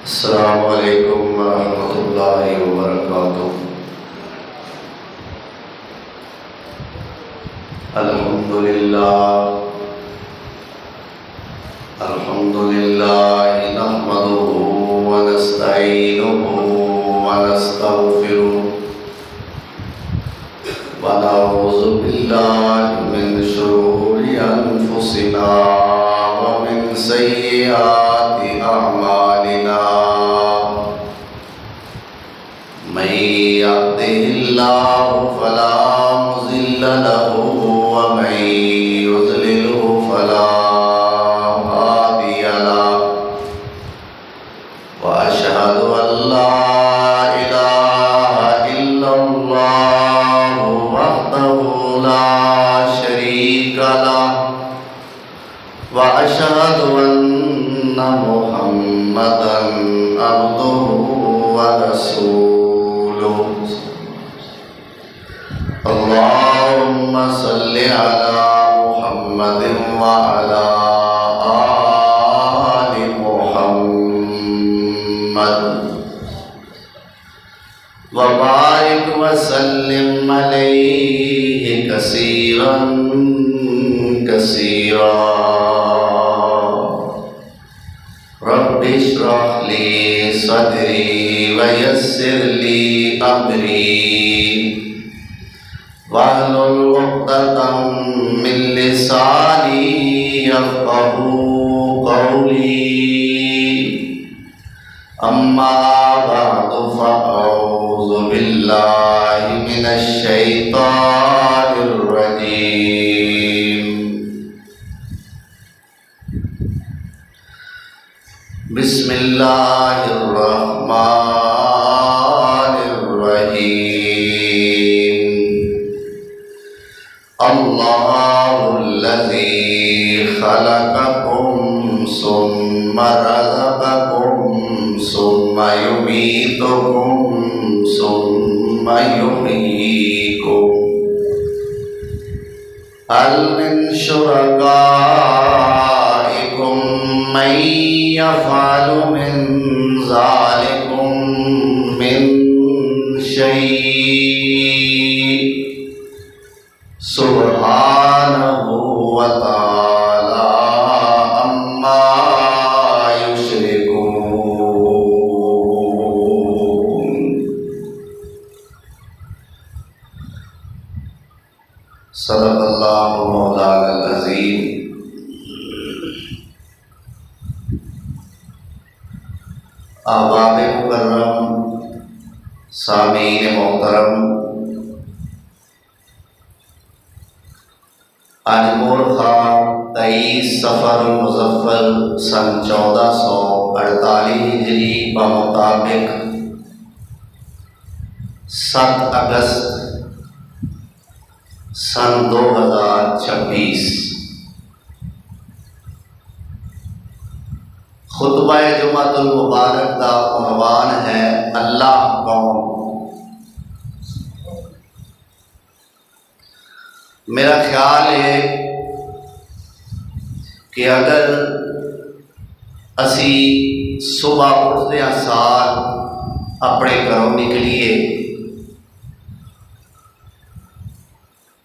अस्सलामु अलैकुम वरहमतुल्लाहि वबरकातुह। अल्हम्दुलिल्लाह नहमदुहु व नस्तईनुहु व नस्तगफिरुह व नऊज़ु बिल्लाहि मिन शुरूरि अनफुसिना व मिन सय्यिआति अअमालिना। मन यहदिहिल्लाहु फला मुज़िल्ल लहु व मन युज़लिलहु फला हादिय लहु। व अशहदु अन ला इलाहा इल्लल्लाहु वहदहु ला शरीक लहु व अशहदु अन्न मुहम्मदन अब्दुहु व रसूलुहु। अल्लाहुम्मा सल्लि अला मुहम्मदिन व अला आलि मुहम्मद व बारिक व सल्लिम अलैहि कसीरन कसीरा। रब्बि इश्रह ली सदरी व यस्सिर ली अमरी वहलुल उक़दतम मिन लिसानी यफ़क़हू क़ौली। अम्मा बअदु फ़अऊज़ु बिल्लाहि मिनश शैतानिर रजीम। बिस्मिल्लाहिर रहमानिर रहीम। अल्लाहुल्लज़ी खलक़कुम सुम्मा रज़क़कुम सुम्मा युमीतुकुम सुम्मा युहयीकुम। हल मिन शुरकाइकुम मन यफ़अलु मिन ज़ालिकुम मिन शै'इन सुब्हानहु व तआला अम्मा युश्रिकून। सदक़ल्लाहु मौलाना अज़ीम। आबाद मुकर्रम, सामीन मोहतरम, अनमोल खां 23 सफ़र मुज़फ़्फ़र सन 1448 हिजरी बमुताबिक 7 अगस्त सन 2026 खुतबा जुमातुल मुबारक का उन्वान है अल्लाह कौन। मेरा ख्याल है कि अगर असी सुबह उठते सार अपने घरों निकलीए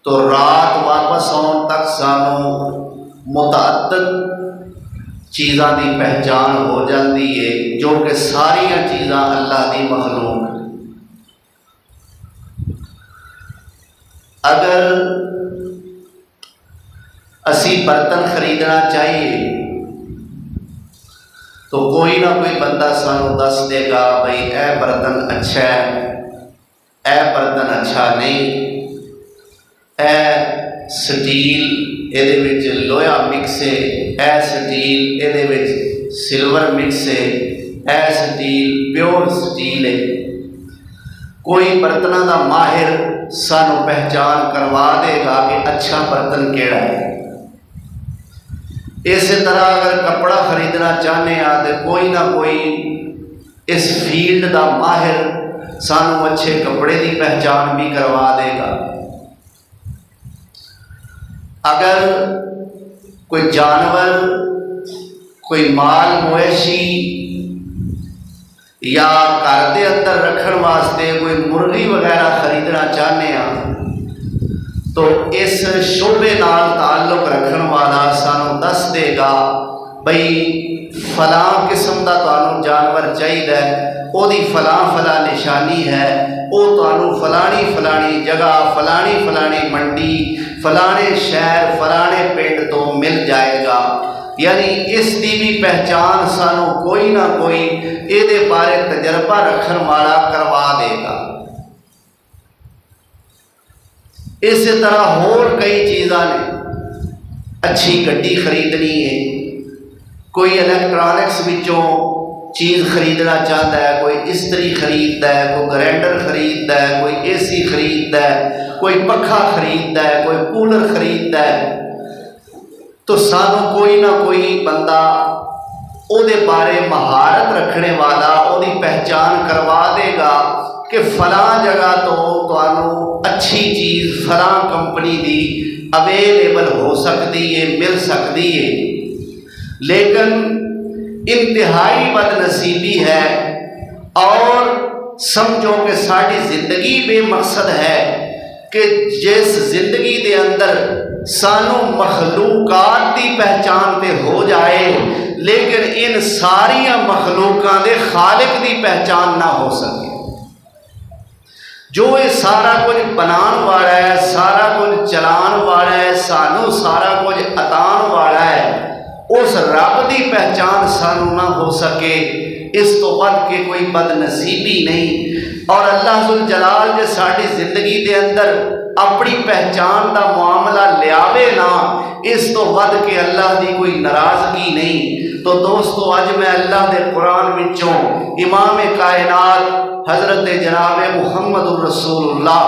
तो रात वापस आने तक सानू मुतअद्दिद चीज़ों की पहचान हो जाती है, जो कि सारिया चीज़ां अल्लाह की मखलूक। अगर असी बर्तन खरीदना चाहिए तो कोई ना कोई बंदा सानू दस देगा भाई यह बर्तन अच्छा है, यह बर्तन अच्छा नहीं, यह स्टील ਇਹਦੇ ਵਿੱਚ ਲੋਹਾ ਮਿਕਸ ਹੈ, ਇਹ ਸਟੀਲ ਇਹਦੇ ਵਿੱਚ ਸਿਲਵਰ ਮਿਕਸ ਹੈ, ਇਹ ਸਟੀਲ ਪਿਓਰ ਸਟੀਲ ਹੈ। कोई बर्तनों का माहिर सानू पहचान करवा देगा कि अच्छा बर्तन केड़ा है। इस तरह अगर कपड़ा खरीदना चाहते हैं तो कोई ना कोई इस फील्ड का माहिर सानू अच्छे कपड़े की पहचान भी करवा देगा। अगर कोई जानवर कोई माल मवेशी या घर के अंदर रखने वास्ते कोई मुर्गी वगैरह खरीदना चाहते हैं तो इस शोबे नाल ताल्लुक रखने वाला सानू दस देगा बई फलां किस्म का तुहानू जानवर चाहिए, ओदी फलां फलां निशानी है, वो तुहानू फलानी फलानी जगह फलानी फलानी मंडी फलाने शहर फलाने पिंड तो मिल जाएगा। यानी इसकी भी पहचान सानू कोई ना कोई ये बारे तजर्बा रखने वाला करवा देगा। इस तरह होर कई चीज़ां ने, अच्छी गड्डी खरीदनी है, कोई इलैक्ट्रॉनिक्स विचों चीज़ खरीदना चाहता है, कोई इस्त्री खरीदता है, कोई ग्राइंडर खरीदता है, कोई AC खरीदता है, कोई पखा खरीदता है, कोई कूलर खरीदता है, तो सानू कोई ना कोई बंदा उहदे बारे महारत रखने वाला उहदी पहचान करवा देगा कि फलां जगह तो तुहानू अच्छी चीज़ फलां कंपनी की अवेलेबल हो सकती है, मिल सकती है। लेकिन इंतहाई बदनसीबी है और समझो कि साड़ी जिंदगी बेमकसद है कि जिस जिंदगी के अंदर सानू मखलूकात की पहचान तो हो जाए लेकिन इन सारिया मखलूकों के खालिक की पहचान ना हो सके। जो ये सारा कुछ बनाने वाला है, सारा कुछ चलाने वाला है, सानू सारा कुछ अतान वाला है, उस रब की पहचान सानू ना हो सके, इस तो बढ़ के कोई बदनसीबी नहीं। और अल्लाह जुल जलाल जे साड़ी जिंदगी के अंदर अपनी पहचान का मामला लियावे ना, इस तो बढ़ के अल्लाह की कोई नाराजगी नहीं। तो दोस्तों अज मैं अल्लाह के कुरान विचों इमाम कायनात हज़रत जनाब मुहम्मद रसूलुल्लाह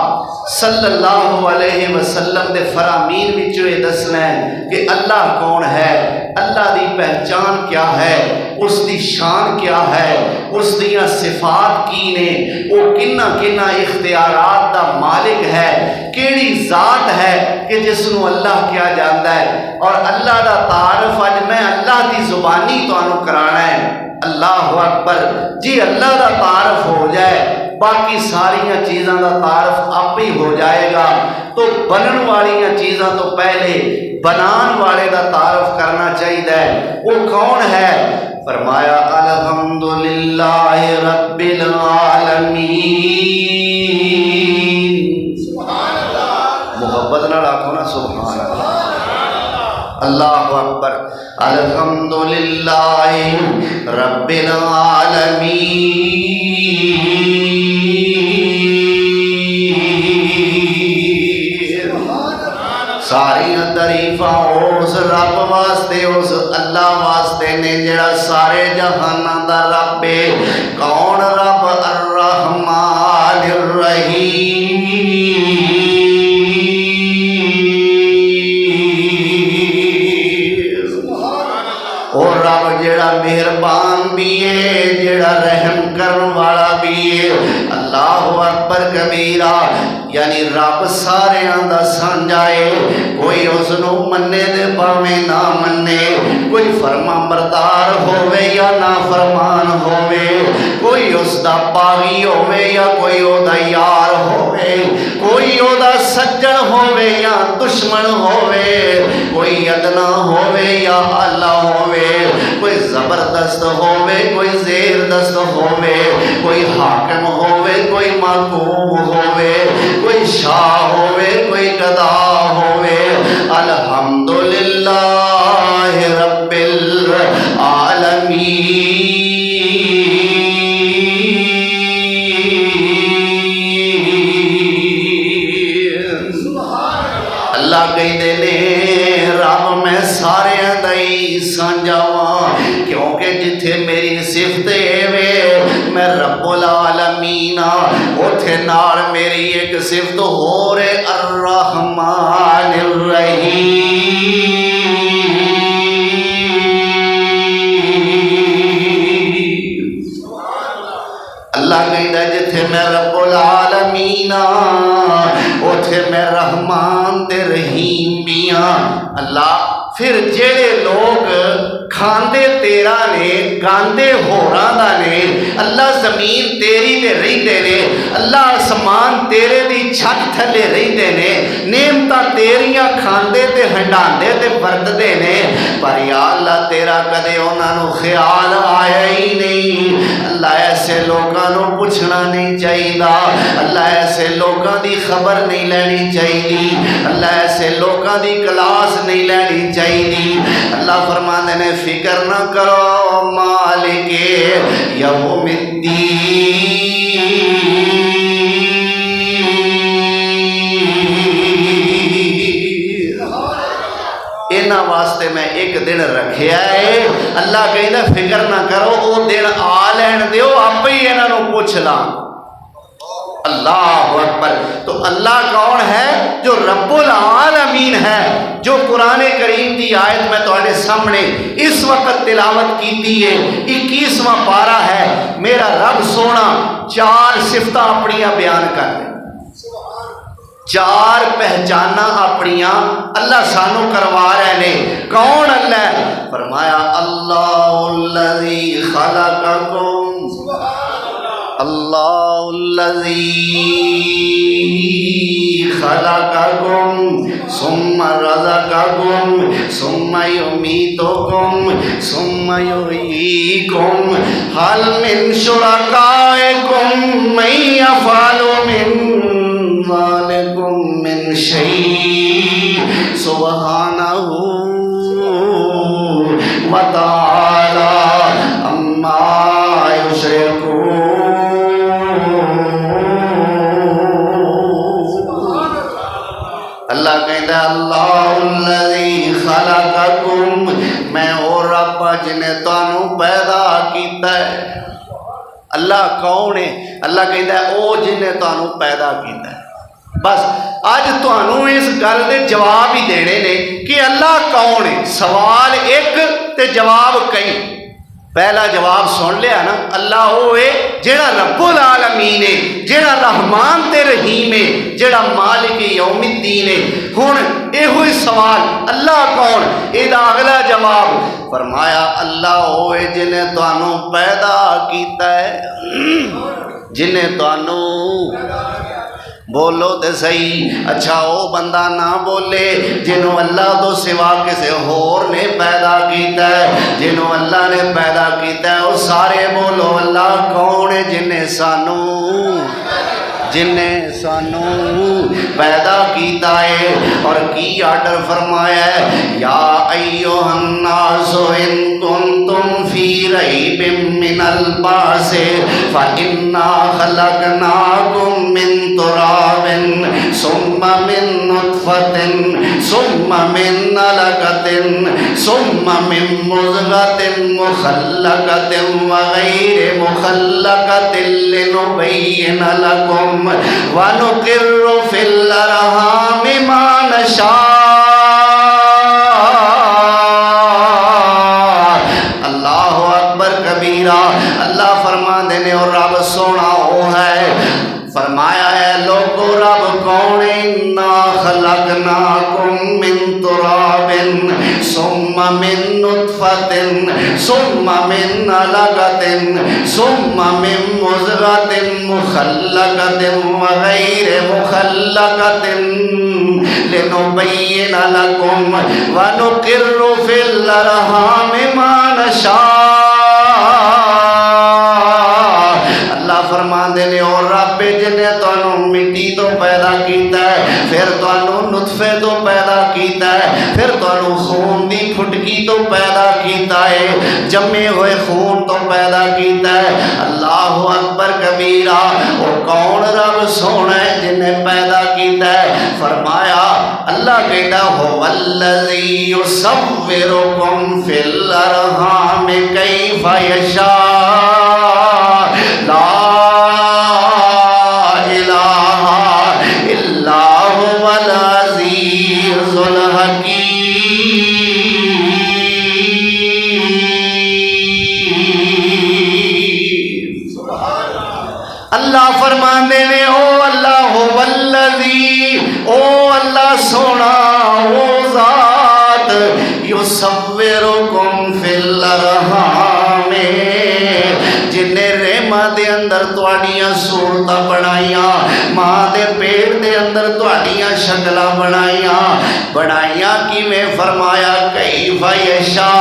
सल्लल्लाहु अलैहि वसल्लम के फरामीन विचों ये दसना है कि अल्लाह कौन है, अल्लाह की पहचान क्या है, उसकी शान क्या है, उसदियां सिफात की ने, वो किन्ना किन्ना इख्तियारात का मालिक है, केड़ी जात है कि जिसनों अल्लाह क्या जानता है। और अल्लाह का तारफ अज मैं अल्लाह की जुबानी तुहानू कराना है। अल्लाह अकबर जी, अल्लाह का तारफ हो जाए बाकी सारिया चीज़ों का तारफ आप ही हो जाएगा। तो बनन वाली चीज़ों तो पहले बनान वाले का तारफ करना चाहिए। वो कौन है? फरमाया अल्हम्दुलिल्लाहि रब्बिल आलमीन। मोहब्बत नाल आखो ना सुभान अल्लाह। अल्लाह अकबर। अल्हम्दुलिल्लाहि रब्बिल आलमीन। सारी तारीफा उस रब वास्ते, उस अल्लाह वास्ते ने जेड़ा सारे जहाना दा रब है। कौन रब? अर्रहमानिर रहीम। और रब जेड़ा मेहरबान भी है, जेड़ा रहम करने वाला भी है। अल्लाह अकबर कबीरा। यानी रब सारियां दा सांझा है, कोई उसनू मन्ने दे भावें ना मन्ने, कोई फरमा बरदार होवे या ना फरमान होवे, कोई उसदा बागी होवे या कोई ओदा यार होवे, कोई ओदा सज्जन होवे या दुश्मन होवे, कोई अदना होवे या आला होवे, कोई जबरदस्त होवे कोई ज़ेरदस्त होवे, कोई हाकिम होवे कोई महकूम होवे, कोई शाह होवे कोई गदा होवे। अल्हम्दुलिल्लाह रब्बिल आलमीन। अल्लाह कहते ने रब मैं सारे दई सांझा वां, क्योंकि जिथे मेरी सिफत वे मैं रब्बुल आलमीन उथे नाल मेरी एक सिफत होर है अर्रहमानिर रहीम। अल्लाह कहता जिथे मैं रब्बुल आलमीन उथे मैं रहमान ते रहीम भी हाँ। अल्लाह फिर जेड़े लोग खांदे तेरा ने गांदे होरां दा ने, अल्लाह ज़मीन तेरी ते रहिंदे ने, अल्लाह आसमान तेरे दी छत थले रहिंदे ने, नेमतां तेरियां खांदे ते हंडांदे ते वरतदे ने, पर या अल्लाह तेरा कदे उन्हां नूं ख्याल आया ही नहीं। अल्लाह ऐसे लोगों नूं पुछना नहीं चाहिए, अल्लाह ऐसे लोगों की खबर नहीं लैनी चाहिए, अल्लाह ऐसे लोगों की क्लास नहीं लैनी चाहिए। अल्लाह फरमाते ने फिक्र ना करो मालिके यौमिद्दीन, इन्हां वास्ते मैं एक दिन रखिया है। अल्लाह कहता फिक्र ना करो, वो दिन आ लैन दिओ, आपे ही इन्हां नूं पुछ ला। अल्लाह अकबर। तो अल्लाह कौन है? जो रब्बुल आलमीन है, जो कुरान करीम की आयत में तुम्हारे सामने इस वक्त तिलावत की है, 21वां पारा है। मेरा रब सोना 4 सिफत अपनियां बयान कर दे, 4 पहचाना अपनियां अल्लाह सानू करवा रहे ने। कौन अल्लाह? फरमाया अल्लाहुल्लज़ी खलक़कुम, अल्लाहुल्लज़ी खलक़कुम सुम्मा रज़क़कुम सुम्मा युमीतुकुम सुम्मा युहयीकुम हल मिन शुरकाइकुम मन यफ़अलु मिन ज़ालिकुम मिन शै'इन सुब्हानहु व तआला अम्मा युश्रिकून। अल्लाह कहता अल्लाहुल्लज़ी खलक़कुम, मैं ओ रब जिन्हें तुहानू पैदा किया है। अल्लाह कौन है? अल्लाह कहता है ओ जिन्हें तुहानू पैदा किया है। बस अज तुहानू इस गल के जवाब ही देने ने कि अल्लाह कौन है। सवाल एक ते जवाब कई। पहला जवाब सुन लिया ना, अल्लाह वो है जेड़ा रब्बुल आलमीन है, जेड़ा रहमान ते रहीम है, जेड़ा मालिक यौमिद्दीन है। हुण इहो सवाल अल्लाह कौन, इहदा अगला जवाब फरमाया अल्लाह वो है जिन्हें तुहानू पैदा किया है, जिन्हें तुहानू बोलो तो सही। अच्छा वो बंदा ना बोले जिन्हों अल्लाह तो सिवा किसी होर ने पैदा किया है, जिन्हों अल्लाह ने पैदा किया है वो सारे बोलो अल्लाह कौन है जिन्हें सानू पैदा किया है। और की आर्डर फरमाया है, या अय्युहन्नासु इन कुंतुम फी रैबिम मिनल बासे फइन्ना खलकनाकुम मिन तुराबिन सुम्मा मिन नुत्फतिन सुम्मा मिन अलकतिन सुम्मा मिन मुज़गतिन मुखल्लकतिन व गैरि मुखल्लकतिन लिनुबय्यिन लकुम व नुक़िर्रु फिल अरहामि मा नशा। अल्लाह अकबर कबीरा। अल्लाह फरमा देने और रब सोना वो है। फरमाया है लोगो रब कौन? इन्ना खलकनाकुम मिन तुराबिन सुम्मा मिन नुत्फतिन सुम्मा मिन अलकतिन सुम्मा मिन मुज़गतिन मुखल्लकतिन व गैरि मुखल्लकतिन लिनुबय्यिन लकुम व नुक़िर्रु फिल अरहामि मा नशा। फरमाते ने और रब जिन्हें तुहानू मिट्टी तो पैदा किया है, फिर तुहानू नुतफे तो पैदा किया है, फिर तुहानू खून की फुटकी तो पैदा किया है, जमे हुए खून तो पैदा किया है। अल्लाह अकबर कबीरा। और कौन रब सोना है जिन्हें पैदा किया है? फरमाया अल्लाह कहता हो वल्लज़ी युसव्विरुकुम फिल अरहामि कैफ़ा यशा ला इलाहा इल्ला हुवल अज़ीज़ुल हकीम। अल्लाह फरमाते ने ओ अल्लाह वल्लज़ी, ओ अल्लाह सोना वो ज़ात युसव्विरुकुम फिल अरहाम, जिन्हें रेम मां दे अंदर तुहाड़ियां सूरतां बनाईयां, मां दे पेट दे अंदर तुहाड़ियां शक्लां बनाईयां। बनाईयां किवें? फरमाया कैफ़ यशा,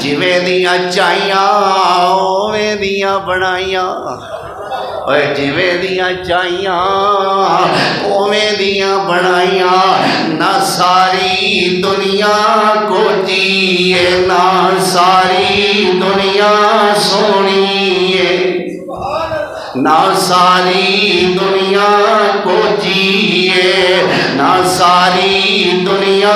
जिवें दियां चाहियां उवें दियां बनाईयां। जिवें दियां चाहियां उवें दियां बनाईयां। ना सारी दुनिया को जिए, ना सारी दुनिया सोनी है, ना सारी दुनिया को जिए, ना सारी दुनिया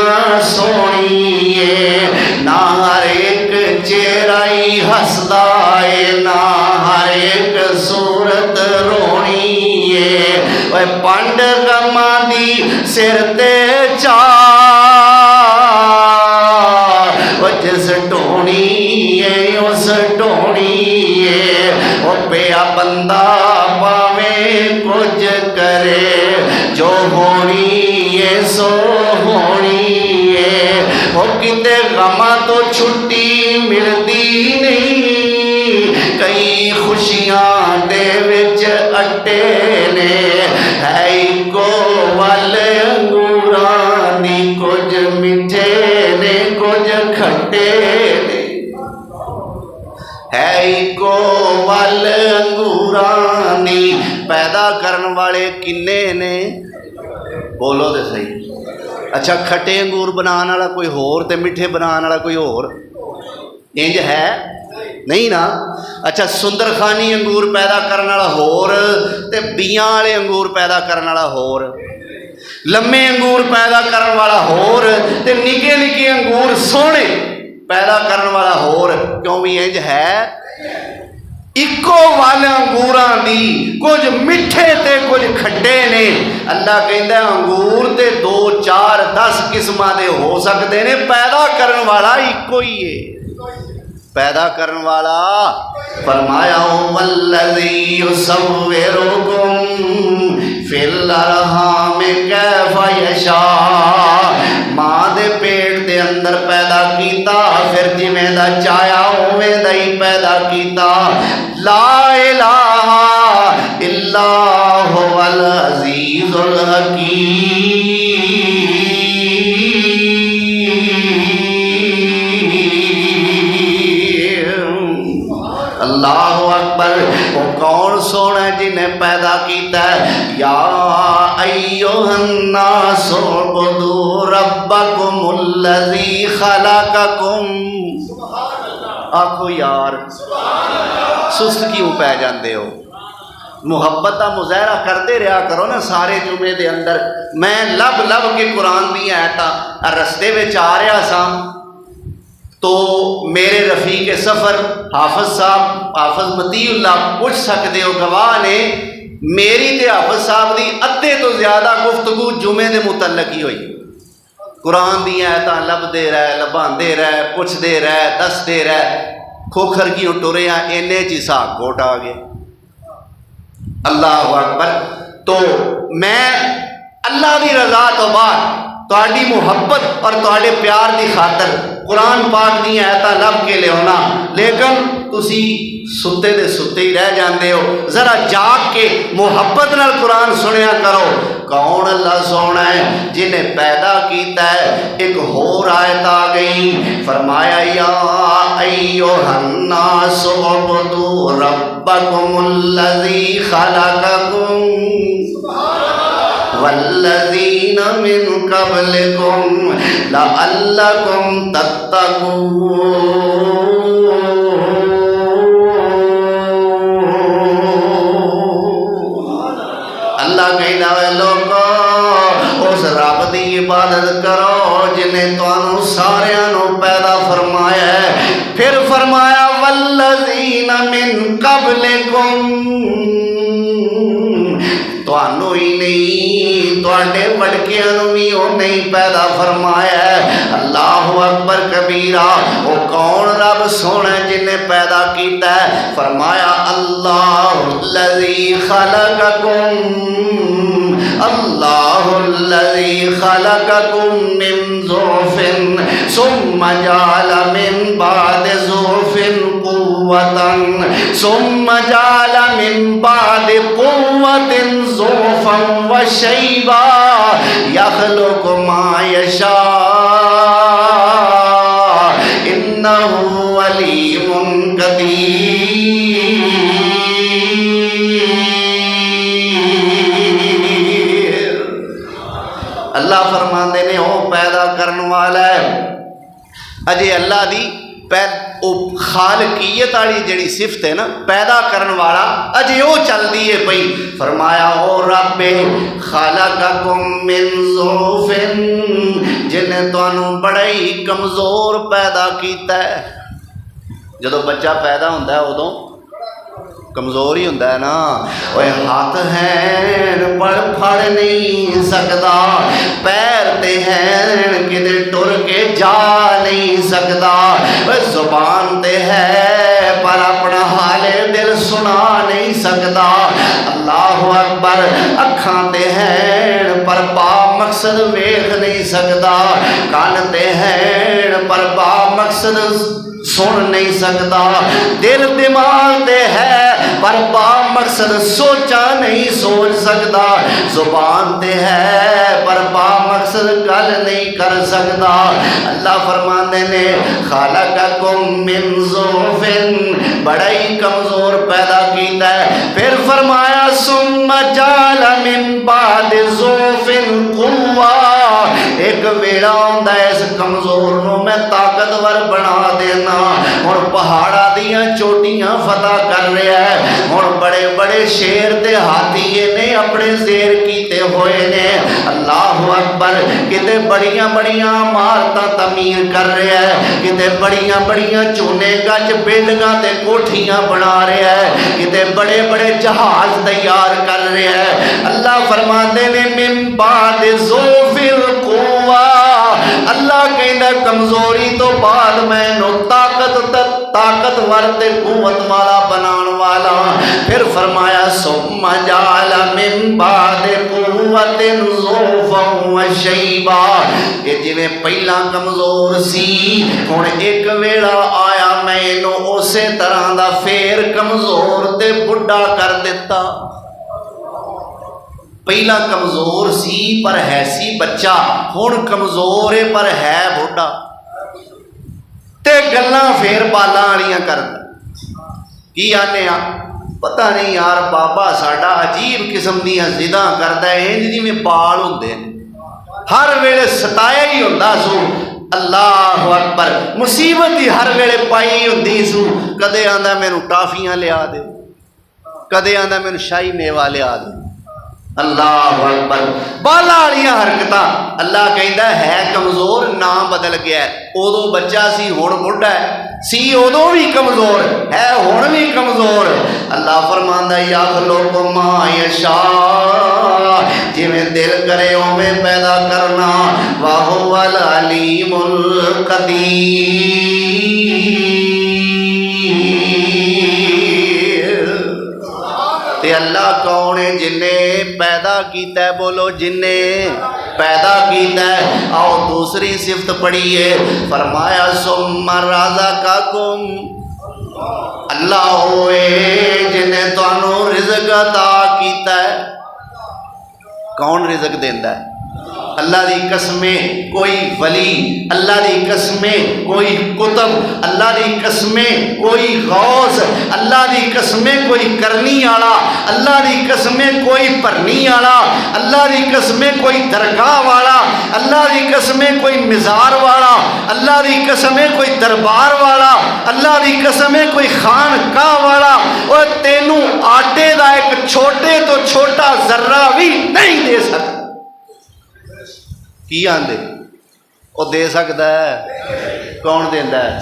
सोनी है। ना हर एक चेहरा ही हसदा है, ना हर एक सूरत रोनी है। वह पंड गमा दी सिर ते चा, जिस ढोनी है उस ढोनी है। वो पिया बंदा पावें कुछ करे, जो होनी है सो होनी है। वो किते गमा तो छुट्टी मिलती नहीं, कई खुशियां दे विच अट्टे ने। है इको वल अंगूरां दी, कुछ मिठे ने कुछ खट्टे ने। है इको वल अंगूरां दी। पैदा करन वाले किन्ने ने? बोलो तो सही। अच्छा, खट्टे अंगूर बनाने वाला कोई होर ते मिठे बनाने वाला कोई होर? इंज है नहीं ना। अच्छा, सुंदरखानी अंगूर पैदा करने वाला होर ते बियां वाले अंगूर पैदा करने वाला होर, लम्मे अंगूर पैदा करने वाला होर ते निके निके अंगूर सोहने पैदा करने वाला होर। क्यों भी इंज है? इको वाले अंगूरां दी कुछ मिठे ते कुछ खट्टे ने। अल्लाह कहता अंगूर ते 2 4 10 किस्मां दे हो सकते ने, पैदा करने वाला इको ही है। पैदा करने वाला फरमाया वल्लज़ी युसव्विरुकुम फिल अरहाम कैफ़ यशा। मां दे पेट दे अंदर पैदा कीता, फिर जिवें दा चाया उवें दा ही पैदा कीता। ला इलाहा इल्ला हुवल अज़ीज़ुल हकीम। अल्लाह अकबर। वो कौन सोना जिन्हें पैदा किया? या अय्युहन्नास उअ्बुदू रब्बकुमुल्लज़ी खलक़कुम। आखो यार सुस्त क्यों पै जाते हो? मुहब्बत का मुजाहरा करते रहा करो ना सारे जुमे के अंदर। मैं लब लब के कुरान दी आयतां रस्ते में आ रहा सा तो मेरे रफीक सफ़र हाफिज साहब, हाफिज मतीउल्लाह पूछ सकते हो, गवाह ने, मेरी ते हाफिज साहब की अद्धे तो ज़्यादा गुफ्तगू जुमे के मुतलक ही हुई। कुरान दी आयतां लभदे रहे, लभांदे रहे, पुछदे रहे, दसदे रहे, खोखर की टुरे इन्ने च हिसाब कोट आ गए। अल्लाह अकबर। तो मैं अल्लाह की रजा तो बाद तुहाडी मुहब्बत और तुहाडे प्यार की खातर कुरान पाक दी आयतां लभ के लियाना, लेकिन तुसी सुते दे सुते ही रह जाते हो। जरा जाग के मुहब्बत नाल कुरान सुनिया करो। कौन अल्लाह सोना है जिन्हें पैदा किया है। एक होर आयत आ गई, फरमाया या अय्युहन्नास उअ्बुदू रब्बकुमुल्लज़ी खलक़कुम वल्लज़ीना मिन क़ब्लिकुम लअल्लकुम तत्तक़ून। अल्लाह कहता है लोगों उस रब की इबादत करो जिन्हें तुहानू सारियां नू पैदा फरमाया है। फिर फरमाया वल्लज़ीना मिन क़ब्लिकुम, तुहानू ही नहीं तुहाडे वड़कियां नू भी उन्हें ही पैदा फरमाया है। अल्लाह अकबर कबीरा। वो कौन रब सोना जिन्हें पैदा किया है? फरमाया अल्लाहुल्लज़ी खलक़कुम, अल्लाहुल्लज़ी खलक़कुम मिन ज़ुअफ़िन सुम्मा जअल मिन बअदि ज़ुअफ़िन कुव्वतन सुम्मा जअल मिन बादि कुव्वतिन ज़ुअफ़न व शैबा यख़्लुक़ु मा यशा इन्नहु अलीमुन क़दीर। अल्लाह फरमाते ने ओ पैदा करने वाला है। अजे अल्लाह दी खालकीयत वाली जिहड़ी सिफत है ना, पैदा करने वाला, अजे वो चलती है पई। फरमाया ओ रब्बे खलक़कुम मिन ज़ुअफ़िन, जिन्हें तुहानू बड़ा ही कमज़ोर पैदा किया है। जदों बच्चा पैदा होंदा है उदों कमज़ोर ही होंदा है ना। ओए हाथ हैं पर फड़ नहीं सकता, पैर ते हैं किते टुर के जा नहीं सकता, जुबान ते है पर अपना हाले दिल सुना नहीं सकता। अल्लाह अकबर। अखां ते हैं पर बा मकसद वेख नहीं सकता, कान ते हैं पर बा मकसद सुन नहीं सकता, दिल दिमाग ते है पर बा मकसद सोचा नहीं सोच सकता, जुबान ते है पर बा मकसद गल नहीं कर सकता। अल्लाह फरमाते ने खलक़कुम मिन ज़ुअफ़िन, बड़ा ही कमज़ोर पैदा किया है। फिर फरमाया सुम्मा जअल मिन बादि ज़ुअफ़िन कुव्वा, एक वेला आउंदा इस कमज़ोर नूं मैं ताकतवर बना देना। हुण पहाड़ा दियां चोटियां फतह कर रहा है, हुण बड़े बड़े शेर ते हाथी ने अपने शेर कीते हुए ने। अल्लाह अकबर। किते बड़ियां बड़ियां इमारतां तमीर कर रहा है, किते बड़ियां बड़ियां चूने गज बिल्डिंगां ते कोठियां बना रहा है, किते बड़े बड़े जहाज तैयार कर रहा है। अल्लाह फरमाते ने मिन बादि ज़ुअफ़िन कुव्वा, अल्लाह कहता कमजोरी तो बाद मैनू ताकतवर ते कुव्वत वाला बनाने वाला। फिर फरमाया सुम्मा जअल मिन बादि कुव्वतिन ज़ुअफ़न व शैबा, ये जिवें पहला कमजोर सी हुण एक वेला आया मैनू उसे तरह दा फेर कमजोर ते बुढ़ा कर दिता। पहला कमजोर सी पर है सी बच्चा, हुण कमजोर है पर है बुढ़ा, ते गल्लां फेर बालां वालियां करदा। की आने आ पता नहीं यार बाबा साडा अजीब किस्म दीयां जिदां करदा है, इंज जिवें बाल हुंदे ने, हर वेले सताया ही हुंदा सू। अल्लाह अकबर। मुसीबत ही हर वेले पाई हुंदी सू। कदे आंदा मैनू टाफियां लिया दे, कदे आंदा मैनू शाही मेवा लिया दे। अल्लाह अकबर। बाला वालियां हरकतां। अल्लाह कहता है कमजोर, ना बदल गया। उदों बच्चा सी हुण बुढ़ा है, सी उदों भी कमजोर है हुण भी कमजोर। अल्लाह फरमांदा यख़्लुक़ु मा यशा, जिवें दिल करे उवें पैदा करना। व हुवल अलीमुल क़दीर। ते अल्लाह कौन है जिन्हें पैदा किया है? बोलो जिन्हें पैदा किया है। आओ दूसरी सिफत पढ़िए। फरमाया सुम्मा रज़क़कुम, अल्लाह होए जिन्हें तुहानू रिज़्क़ अता किया है। कौन रिज़्क़ देंदा है? अल्लाह दी कसमें कोई वली, अल्लाह दी कसमें कोई कुतब, अल्लाह दी कसमें कोई गौस, अल्लाह दी कसमें कोई करनी वाला, अल्लाह दी कसमें कोई भरनी वाला, अल्लाह दी कसमें कोई दरगाह वाला, अल्लाह दी कसमें कोई मिज़ार वाला, अल्लाह दी कसमें कोई दरबार वाला, अल्लाह दी कसमें कोई खानकाह वाला। और तेनू आटे का एक छोटे तो छोटा जर्रा भी नहीं दे सकता। की आंदे वो दे सकता है? कौन देंदा है?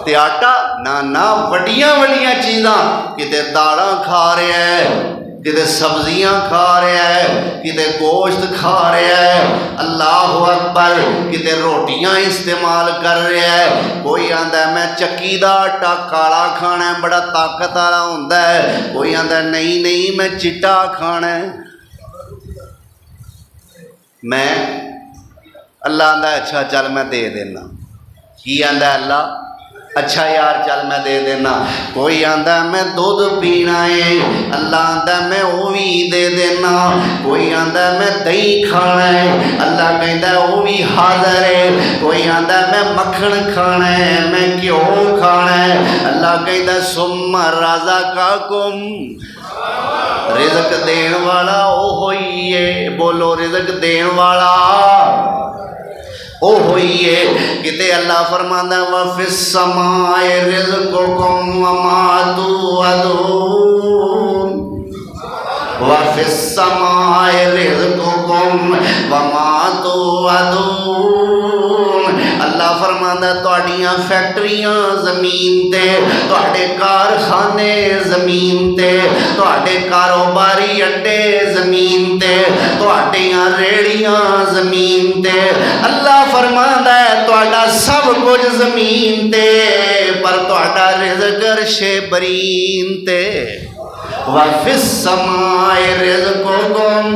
ते आटा ना ना, वड्डियां वड्डियां चीज़ां, किते दालां खा रहा है, किते सब्जियां खा रहा है, किते गोश्त खा रहा है। अल्लाह अकबर। किते रोटियां इस्तेमाल कर रहा है। कोई आंदा मैं चक्की दा आटा काला खाना है, बड़ा ताकत वाला होंदा है। कोई आंदा नहीं नहीं मैं चिट्टा खाना है। मैं अल्लाह आंदा अच्छा चल मैं दे देना। की आंदा अल्लाह? अच्छा यार चल मैं दे देना। कोई आंदा मैं दूध पीना है, अल्लाह आंदा मैं वो भी दे देना। कोई आंदा मैं दही खाना है, अल्लाह कहता वो भी हाज़र है। कोई आंदा मैं मक्खन खाना है, मैं घ्यो खाना है, अल्लाह कहता सुम्मा राजा का कुम। रिज़्क देन वाला ओ होई है, बोलो रिज़्क देन वाला ओ होई है। किते अल्लाह फरमांदा व फिस समाए रिज़्कुकुम व मा तुअदून, व फिस समाए रिज़्कुकुम व मा तुअदून। अल्लाह फरमांदा तुहाडियां फैक्ट्रियां ज़मीन ते, तुहाडे कारखाने ज़मीन ते, तुहाडे कारोबारी अड्डे ज़मीन ते, तुहाडियां रेड़ियां ज़मीन ते। अल्लाह फरमांदा है तुहाडा सब कुछ ज़मीन ते, पर तुहाडा रिज़्क अर्शे बरीन ते। वफ़िस समाए रिज़्कुकुम,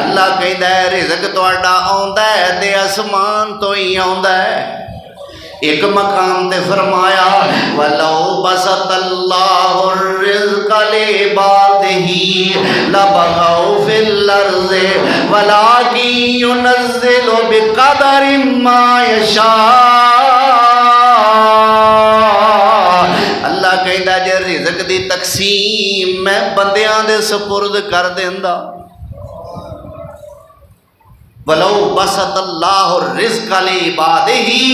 अल्लाह कहता है रिज़्क तुहाडा आउंदा है ते आसमान तो ही आउंदा है। एक मकाम ते फरमाया वलो बसतल्लाहु रिज़्क़ लिइबादिही लबगौ फिल अर्ज़ि वलाकिन युनज़्ज़िलु बिक़दरि मा यशा। अल्लाह कहता जे रिज़्क दी तकसीम मैं बंदियां दे सुपुर्द कर देंदा। वलो बसतल्लाहु रिज़्क़ लिइबादिही,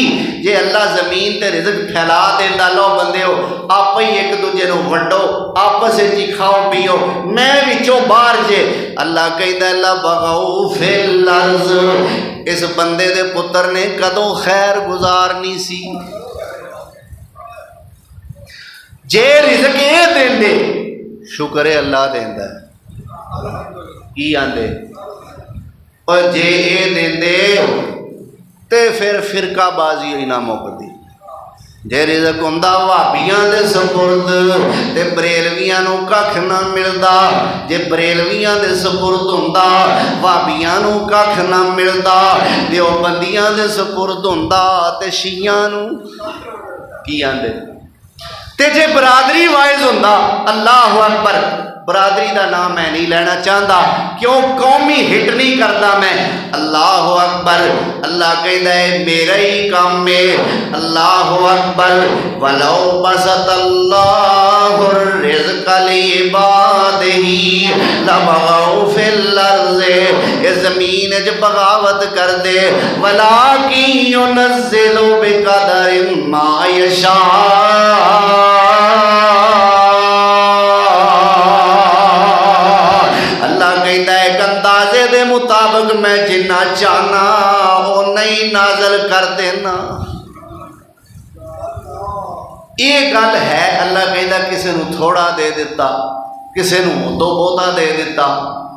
जे अल्लाह ज़मीन ते रिज़्क फैला देंदा, लो बंदेओ आप ही एक दूजे नूं वंडो, आपस विच ही खाओ पियो, मैं विचों बाहर जे। अल्लाह कहता लबगौ फिल अर्ज़, इस बंदे दे पुत्र ने कदों खैर गुजारनी सी। जे रिज़्क ये देंदे शुक्र है अल्लाह देंदा की आंदे, और जे ये देंदे ते फिर फिरकाबाजी ही ना मुकदी। जे रिज़्क हुंदा वहाबियां दे सुपुर्द ते बरेलवियां नूं कख ना मिलदा। जे बरेलवियां दे सुपुर्द हुंदा वहाबियां नूं कख ना मिलदा। देवबंदियां दे सुपुर्द हुंदा ते शियां नूं की आंदे। ते जे बरादरी वाइज हुंदा, अल्लाह अकबर, बरादरी का नाम मैं नहीं लेना चाहता, क्यों कौमी हिट नहीं करता मैं। अल्लाह अकबर, अल्लाह कहता है मेरा ही काम है। अल्लाह अकबर, वलो बसतल्लाहु रिज़्क़ लिइबादिही लबगौ फिल अर्ज़ि, इस ज़मीन च बगावत कर दे। वलाकिन युनज़्ज़िलु बिक़दरि मा यशा, अंदाजे दे मुताबिक मैं जिन्ना चाहना वो नहीं नाज़िल कर देना। ये गल है। अल्लाह कहता किसी नूं थोड़ा दे दिता, किसी नूं उदों बहुता दे दिता,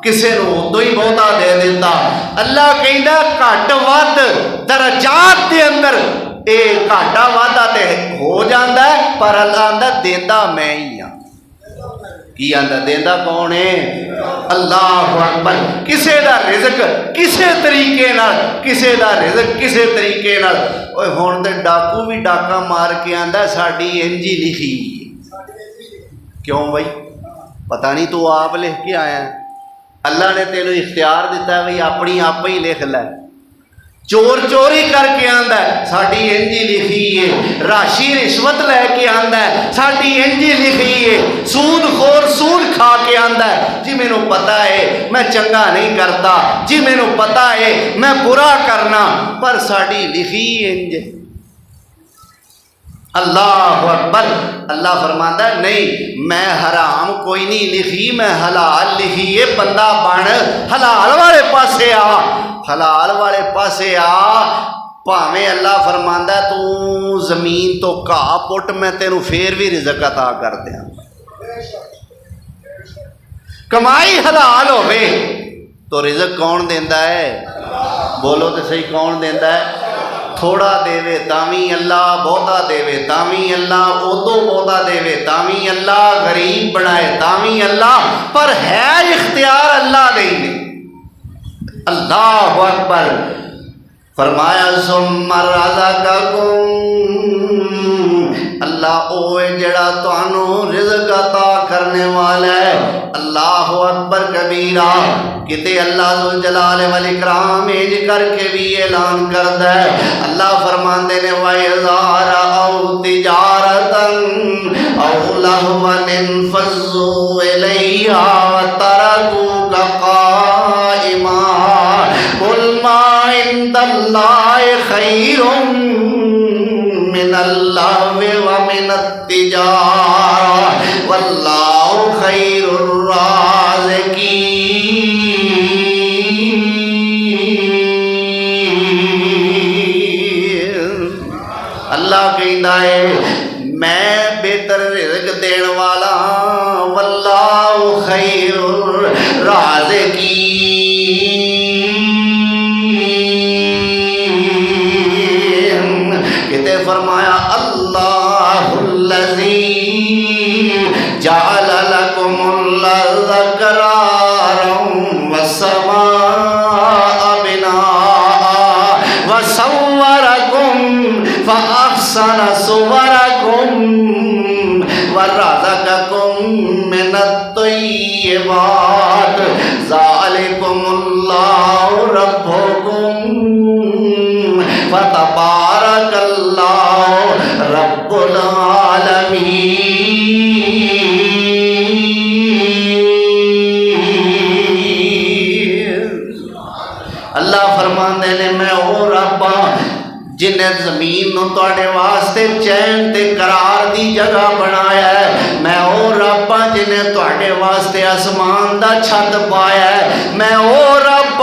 किसी नूं उदों ही बहुता दे दिता। अल्लाह कहता घट वध दरजात के अंदर ये घाटा वाधा ते हो जाता है, पर अल्लाह आंदा देंदा मैं ही हाँ। की आंदा देंदा कौन है? अल्लाह अकबर। किसे दा रिज़्क किसे तरीके नाल, किसे दा रिज़्क किसे तरीके नाल। ओए हुण ते डाकू भी डाका मार के आंदा साडी इंजी लिखी। क्यों बई? पता नहीं, तू आप लिख के आया। अल्लाह ने तेनों इख्तियार दिता है भाई अपनी आप ही लिख लै। चोर चोरी करके आंदा साडी इंजी लिखी है, राशि रिश्वत लैके आंदा साडी इंजी लिखी है, सूद खोर सूद खा के आंदा जी मैनू पता है मैं चंगा नहीं करता, जी मैनू पता है मैं बुरा करना, पर साडी लिखी इंज। अल्लाह अकबर। अल्लाह फरमाता नहीं मैं हराम कोई नहीं लिखी, मैं हलाल लिखी है। बंदा बन हलाल वाले पासे आ, हलाल वाले पासे आ। भावें अल्लाह फरमांदा तू जमीन तो घाह पुट मैं तेनू फिर भी रिज़्क अता कर दियां। कमाई हलाल होवे तो रिज़्क कौन देंदा है? बोलो तो सही, कौन देंदा है? थोड़ा देवे तावी अल्लाह, बहुता देवे तावी अल्लाह, उदों बहुता देवे तावी अल्लाह, गरीब बनाए तावी अल्लाह, पर है इख्तियार अल्लाह दे ही। अल्लाह अकबर। फरमाया सुम्मा रज़क़कुम, अल्लाह ओ है जड़ा तुहानू रिज़्क अता करने वाला है। अल्लाह अकबर कबीरा। किते अल्लाह ज़ुल जलाल वल इकराम इंज करके भी ऐलान करदा है। अल्लाह फरमांदे ने वइज़ारा औ तिजारतन औ लहवन फज़्ज़ू इलैहा तरकूका काइमा कुल मा इंदल्लाहि खैरुम मिनल्लाहि व मिनत्तिजारा वल्लाहु खैरुर राज़िकीन। अल्लाह कहता है मैं बेहतर रिज़्क देने वाला हाँ। वल्लाहु खैरुर राज़िकीन। किते फरमाया अल्लाहुल्लज़ी जअल लकुमुल अर्ज़ क़रारन वस्समाअ बिनाअ वसव्वरकुम फ़अहसन सुवरकुम वरज़क़कुम मिनत्तय्यिबात ज़ालिकुमुल्लाहु रब्बुकुम फ़तबारकल्लाहु रब्बुल आलमीन। अल्लाह फरमांदे ने मैं ओ रब जिन्हें जमीन नूं तुहाडे वास्ते चैन ते करार दी जगह बनाया है। मैं ओ रब जिन्हें तुहाडे वास्ते आसमान दा छत पाया है। मैं ओ रब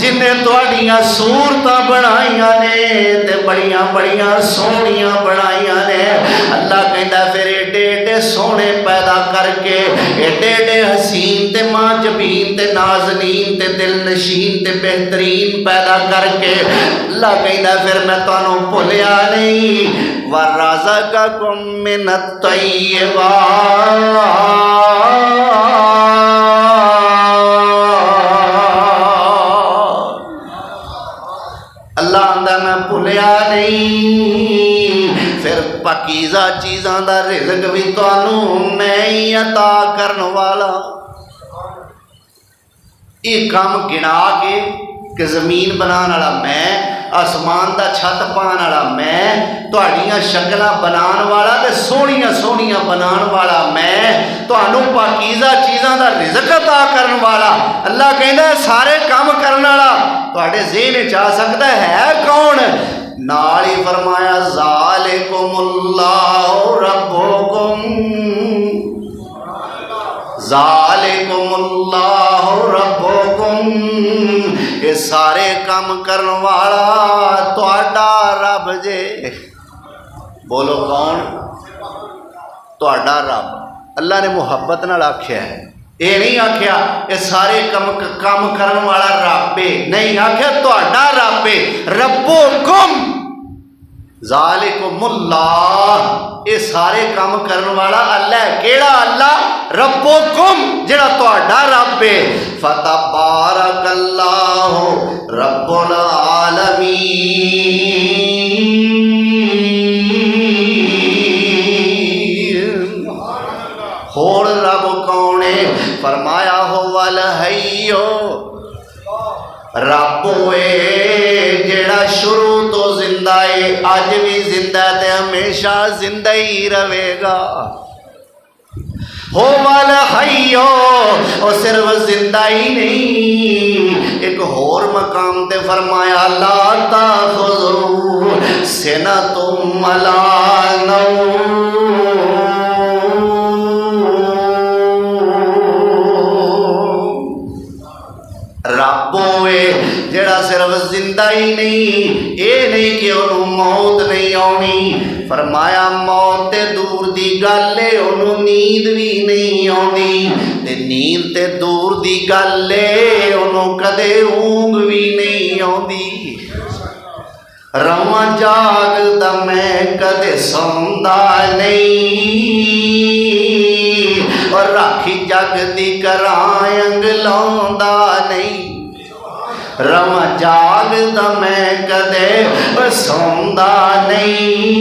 जिन्हें तुहाडियां सूरतां बनाईयां ने ते बड़ियां बड़ियां सोहणियां बनाईयां ने। अल्लाह कहंदा फिर एडे एडे सोहणे पैदा करके एडे एडे हसीन ते माजबीन ते नाज़नीन ते दिल नशीन ते बेहतरीन पैदा करके अल्लाह कहंदा फिर मैं तुहानू भुलिया नहीं। वरज़क़कुम मिनत्तय्यिबात। अल्लाह आंदा मैं भुलिया नहीं। फिर पाकीज़ा चीज़ां दा रिज़्क भी तुहानू मैं ही अता करन वाला। ये काम गिना के कि ज़मीन बनाने वाला मैं, आसमान का छत पाने वाला मैं, तुहाड़ियां शक्लां बनाने वाला ते सोहणियां सोहणियां बनाने वाला मैं, तुहानू पाकीज़ा चीज़ां दा रिज़्क अता करने वाला। अल्लाह कहंदा सारे काम करने वाला तुहाडे ज़हन च आ सकदा है कौन? नाल ही फरमाया ज़ालिकुमुल्लाहु रब्बुकुम ज़ालिकुमुल्लाहु रब्बुकुम। ये सारे काम करने वाला तुहाडा रब जे। बोलो कौन? तुहाडा रब। अल्लाह ने मुहब्बत नाल आख्या है, ये नहीं आख्या ये सारे काम करने वाला रब है, नहीं आख्या तुहाडा रब है। रब्बुकुम ज़ालिकुमुल्लाह, ये सारे काम करने वाला अल्लाह है। केड़ा अल्लाह? रब्बुकुम, जेड़ा तुहाडा रब है। फतबारकल्लाहु रब्बुल आलमीन। होर रब कौन है? फरमाया हो वल हय्यो, रब होए जेड़ा शुरू तो जिंदा है, अज भी जिंदा ते हमेशा जिंदा ही रहेगा। हो वाल हय्यो, और सिर्फ जिंदा ही नहीं, एक होर मकाम ते फरमाया ला ताखुज़ू सिनतुम वला नौम। रब होए जेड़ा सिर्फ जिंदा ही नहीं, ये नहीं कि उन्होंने मौत नहीं आनी। फरमाया मौत ते दूर दी गल है, उन्होंने नींद भी नहीं आनी, ते नींद ते दूर दी गल है, उन्होंने कदे ऊंघ भी नहीं आती। रवां जागदा मैं कदे सौंदा नहीं, और राखी जग दी करां अंग लाउंदा नहीं। रवां जागदा मैं कदे सौंदा नहीं,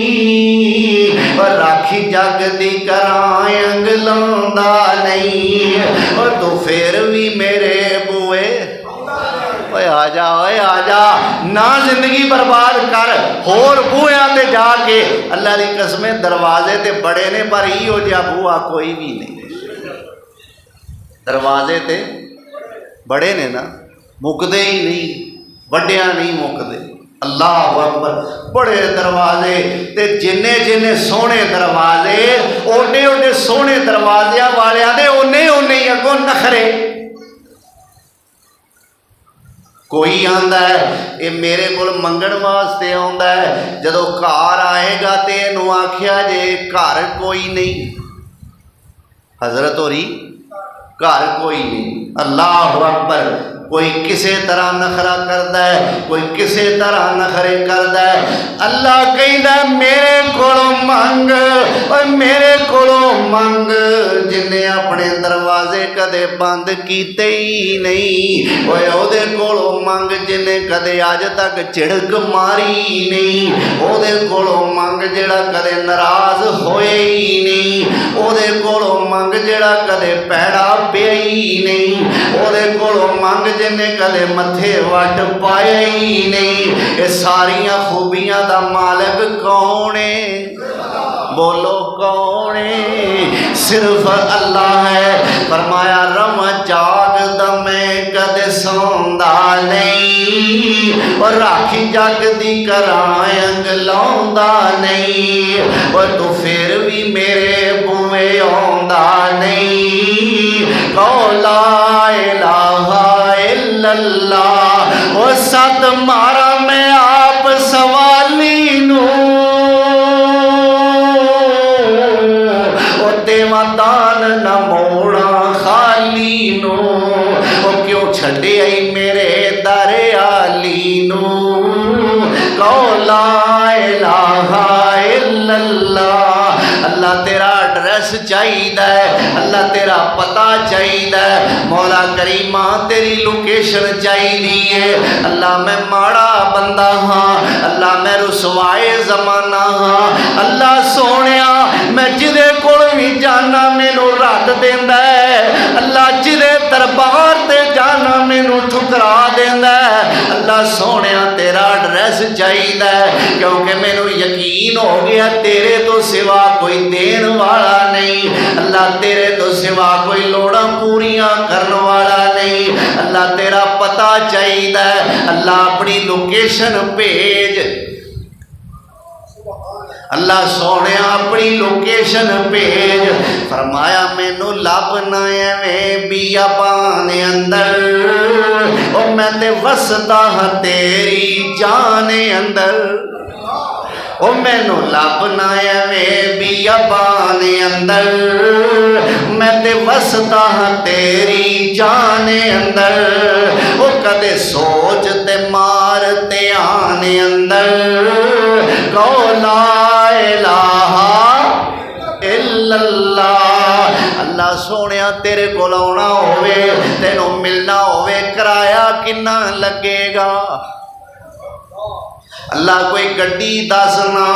राखी जग दी करां अंगलांदा नहीं, और तू फिर भी मेरे बूए आ जा ना जिंदगी बर्बाद कर। होर बूहियां ते जाके अल्लाह दी कसमें दरवाजे ते बड़े ने पर इहो जिहा बूहा कोई भी नहीं। दरवाजे ते बड़े ने ना, मुकदे ही नहीं, वड्डिया नहीं मुकदे। अल्लाह अकबर, बड़े दरवाजे ते जिन्ने जिन्ने सोहने दरवाजे ओडे ओडे सोहने दरवाजियां वालियां दे उन्ने उन्ने ही अगों नखरे। कोई आंदा है ये मेरे को मंगण वास्ते आंदा है, जदों घर आएगा तो इनू आख्या जे घर कोई नहीं, हजरत होरी घर कोई नहीं। अल्लाह अकबर, कोई किसी तरह नखरा करता है, कोई किसी तरह नखरे करता है। अल्लाह कहता मेरे कोलों मंग, और मेरे कोलों मंग, जिन्हें अपने दरवाजे कदे बंद कीते ही नहीं, ओहदे कोलों मंग, जिन्हें कदे अज तक झिड़क मारी नहीं, ओहदे कोलों मंग, जेड़ा कदे नाराज होए ही नहीं, ओहदे कोलों मंग, जेड़ा कदे पैड़ा पिया ही नहीं, ओहदे कोलों मंग, जिन्हें कदे मथे वट पाया ही नहीं। ये सारियां खूबियां दा मालिक कौन है? बोलो कौन है? सिर्फ अल्लाह है। फरमाया रवां जागदा मैं कदे सौंदा नहीं, और राखी जग दी करां अंगलांदा नहीं, और तू फिर भी मेरे बूहे आंदा नहीं। कहो ला इलाहा इल्लल्लाह, ओ सत मारा मैं आप सवाली नू, ओ देवा दान न मोड़ा खाली नू, ओ क्यों छड़े आई मेरे दर आली नू। कहो ला इलाहा इल्लल्लाह। अल्लाह तेरा एड्रैस चाहिए, अल्लाह तेरा पता चाहिए, मौला करीमा तेरी लोकेशन चाहिए। अल्लाह मैं माड़ा बंदा हाँ, अल्लाह मैं रुसवाए जमाना हाँ, अल्लाह सोनिया मैं जिदे कोल भी जाना मैनू रख देंदा है, अल्लाह जिदे दरबार ते जाना मैनू ठुकरा देंदा है। अल्लाह सोनिया तेरा एड्रैस चाहिए, क्योंकि मैनू यकीन हो गया तेरे तो सिवा कोई देन वाला नहीं, अल्लाह तेरे तो सिवा कोई लोड़ा पूरियां करने वाला नहीं। अल्लाह तेरा पता चाहिए, अल्लाह अपनी लोकेशन भेज। अल्लाह सोने अपनी लोकेशन भेज। फरमाया मैनू लभना एवें बियाबान अंदर, ओ मैं ते वसदा हाँ तेरी जान अंदर, ओ मैनू लभना एवें बियाबान अंदर, मैं ते वसदा हाँ तेरी जान अंदर, ओ कदे सोच ते मार ते आने अंदर। कहो ला इलाहा इल्लल्लाह। अल्लाह सोनिया तेरे कोल आना होवे, तेनू मिलना होवे, किराया किन्ना लगेगा? अल्लाह कोई गड्डी दसना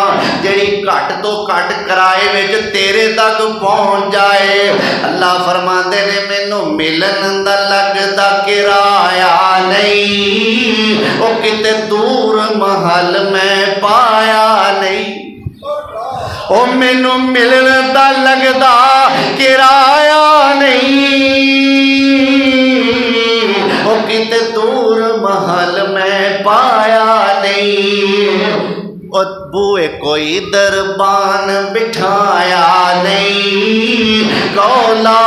जी घट तो घट किराए विच तेरे तक पहुँच जाए। अल्लाह फरमाते ने मैनू मिलन दा लगदा किराया नहीं, वो किते दूर महल मैं पाया नहीं, ओ मैनू मिलन दा लगदा किराया नहीं, ओ किते दूर महल मैं पाया नहीं, ओ बूए कोई दरबान बिठाया नहीं। कहो ला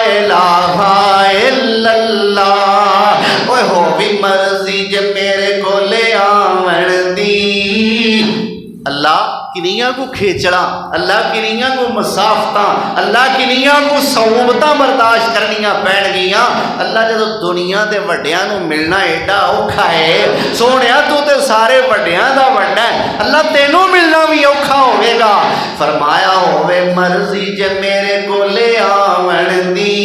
इलाहा इल्लल्लाह। ओए हो भी मर्जी जे मेरे को ले आवन दी। अल्लाह किनिया को खेचड़ा, अल्लाह किनिया को मसाफत, अल्लाह किनिया को सौबत बर्दाश्त करनिया पैण गियां। अल्लाह जो दुनिया के वड्डियां नूं मिलना एडा औखा है, सोहणिया तू तो सारे वड्डियां दा वड्डा है, अल्लाह तेनों मिलना भी औखा होवेगा। फरमाया होवे मर्जी जे मेरे कोले आवन दी,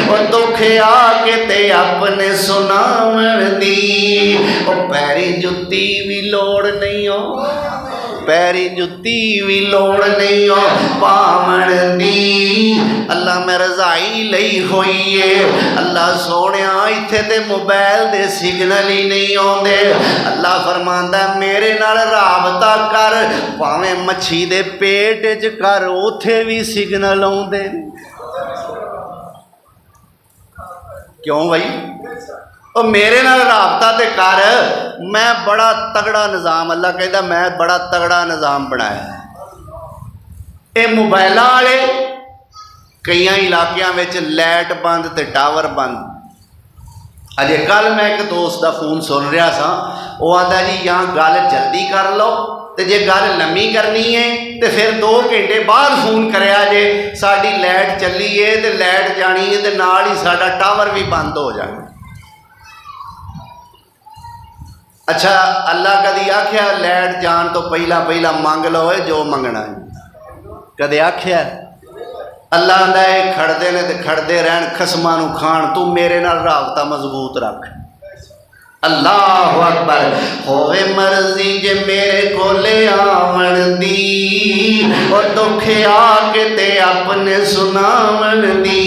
और दुख आके ते अपने सुनावन दी। और पैरी जुत्ती भी लोड़ नहीं हो, पैरी जुत्ती भी लोड़ नहीं हो पावन दी। अल्लाह मैं रजाई लई हुई है। अल्लाह सोहणिया इत्थे ते मोबाइल दे सिग्नल ही नहीं आउंदे। अल्लाह फरमांदा मेरे नाल राबता कर, भावें मच्छी दे पेट च कर, उत्थे भी सिग्नल आउंदे। क्यों भाई? और मेरे नाल राबता ते कर, मैं बड़ा तगड़ा निज़ाम, अल्लाह कहता मैं बड़ा तगड़ा निज़ाम बनाया। ये मोबाइल वाले कई इलाकों में लाइट बंद तो टावर बंद। अजे कल मैं एक दोस्त का फोन सुन रहा सा, वो आता जी यहाँ गल जल्दी कर लो, तो जे गल लम्मी करनी है तो फिर 2 घंटे बाद फोन कराया जे साड़ी लाइट चली है तो लाइट जानी है तो नाल ही साडा टावर भी बंद हो जाए। अच्छा अल्लाह कदी आख्या लाइट जान तो पहला पहला मंग लो जो मंगना है? कदे आख्या? अल्लाह आंदा है खड़दे ने तो खड़दे रहन, खसमां नूं खाण, तू मेरे नाल राबता मजबूत रख। अल्लाह अकबर। होवे मर्जी जे मेरे कोले आवन दी, और दुख आके ते अपने सुनावन दी।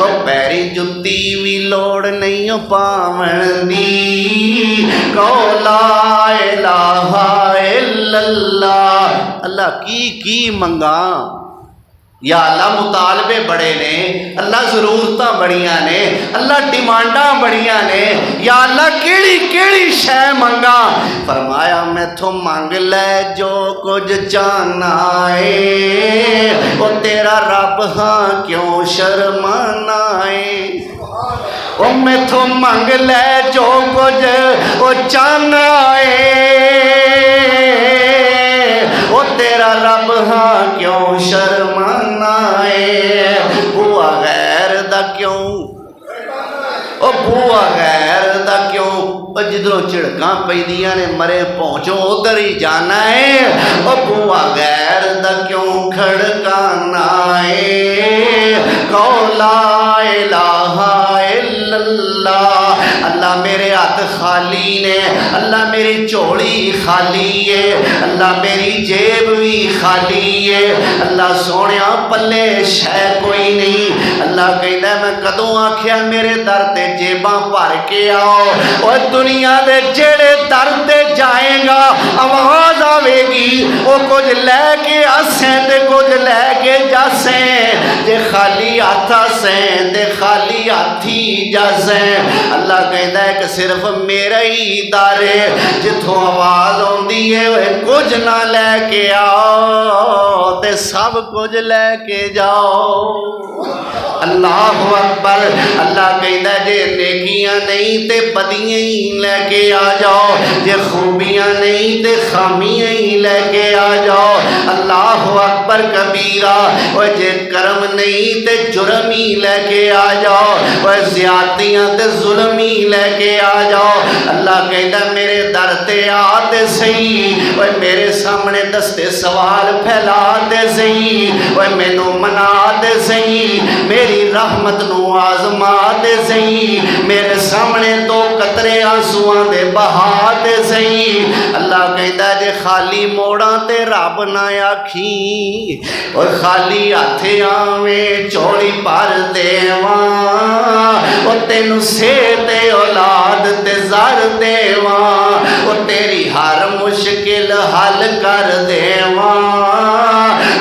और पैरी जुत्ती भी लोड़ नहीं पावन दी। कहो ला इलाहा इल्लल्लाह। अल्लाह की मंगा या अल्लाह मुतालबे बड़े ने, अल्लाह ज़रूरतां बड़ियां ने, अल्लाह डिमांडा बड़ियां ने, या अल्लाह केड़ी केड़ी शै मंगा। फरमाया मैथों मंग ले जो कुछ चाहना है, वो तेरा रब हाँ क्यों शर्माना है। ओ मैथों मंग ले जो कुछ वो चाहना है, ओ तेरा रब हाँ क्यों शर्माना है। बुआ गैर दा क्यों, ओ बुआ गैर दा क्यों, जिधरों झिड़कां पैदियां ने मरे पहुँचो उधर ही जाना है। ओ बुआ गैर दा क्यों खड़काना है। कहो ला इलाहा इल्लल्लाह। अल्लाह मेरे हाथ खाली ने, अल्लाह मेरी झोली खाली है, अल्लाह मेरी जेब भी खाली है। अल्लाह सोहणिया पल्ले शै कोई नहीं। अल्लाह कहता मैं कदों आख्या मेरे दर ते जेबां भर के आओ। और दुनिया दे जेड़े दर ते जाएगा आवाज आवेगी, वो कुछ लैके आसें ते कुछ लैके जासें, जे खाली हाथ आसें ते खाली हाथी जासें। अल्लाह कहता है कि सिर्फ मेरा ही दर है, जिथों आवाज आउंदी है कुछ ना लैके आओ ते सब कुछ लैके जाओ। अल्लाह अकबर। अल्लाह कहता जे नेकियां नहीं ते बदियां ही लैके आ जाओ, जे खूबियां नहीं ते खामियां ही लैके आ जाओ। अल्लाह अकबर कबीरा। और जे कर्म नहीं ते जुर्म ही लैके आ जाओ, और ज़्यादतियां ते जुल्म ही लैके आ जाओ। अल्लाह कहता मेरे दर ते आ ते सही, और मेरे सामने दस्ते सवाल फैला ते सही, और मैनू मना ते सही, मेरी रहमत नू आजमा दे सही, मेरे सामने 2 कतरे आंसुआं दे बहा दे सही। अल्लाह कहता जे खाली मोड़ा ते रब ना आखी, और खाली हाथ आवें झोली भर देवां, और तेनू सेहत औलाद ते ज़र देवां, और तेरी हर मुश्किल हल कर देवां।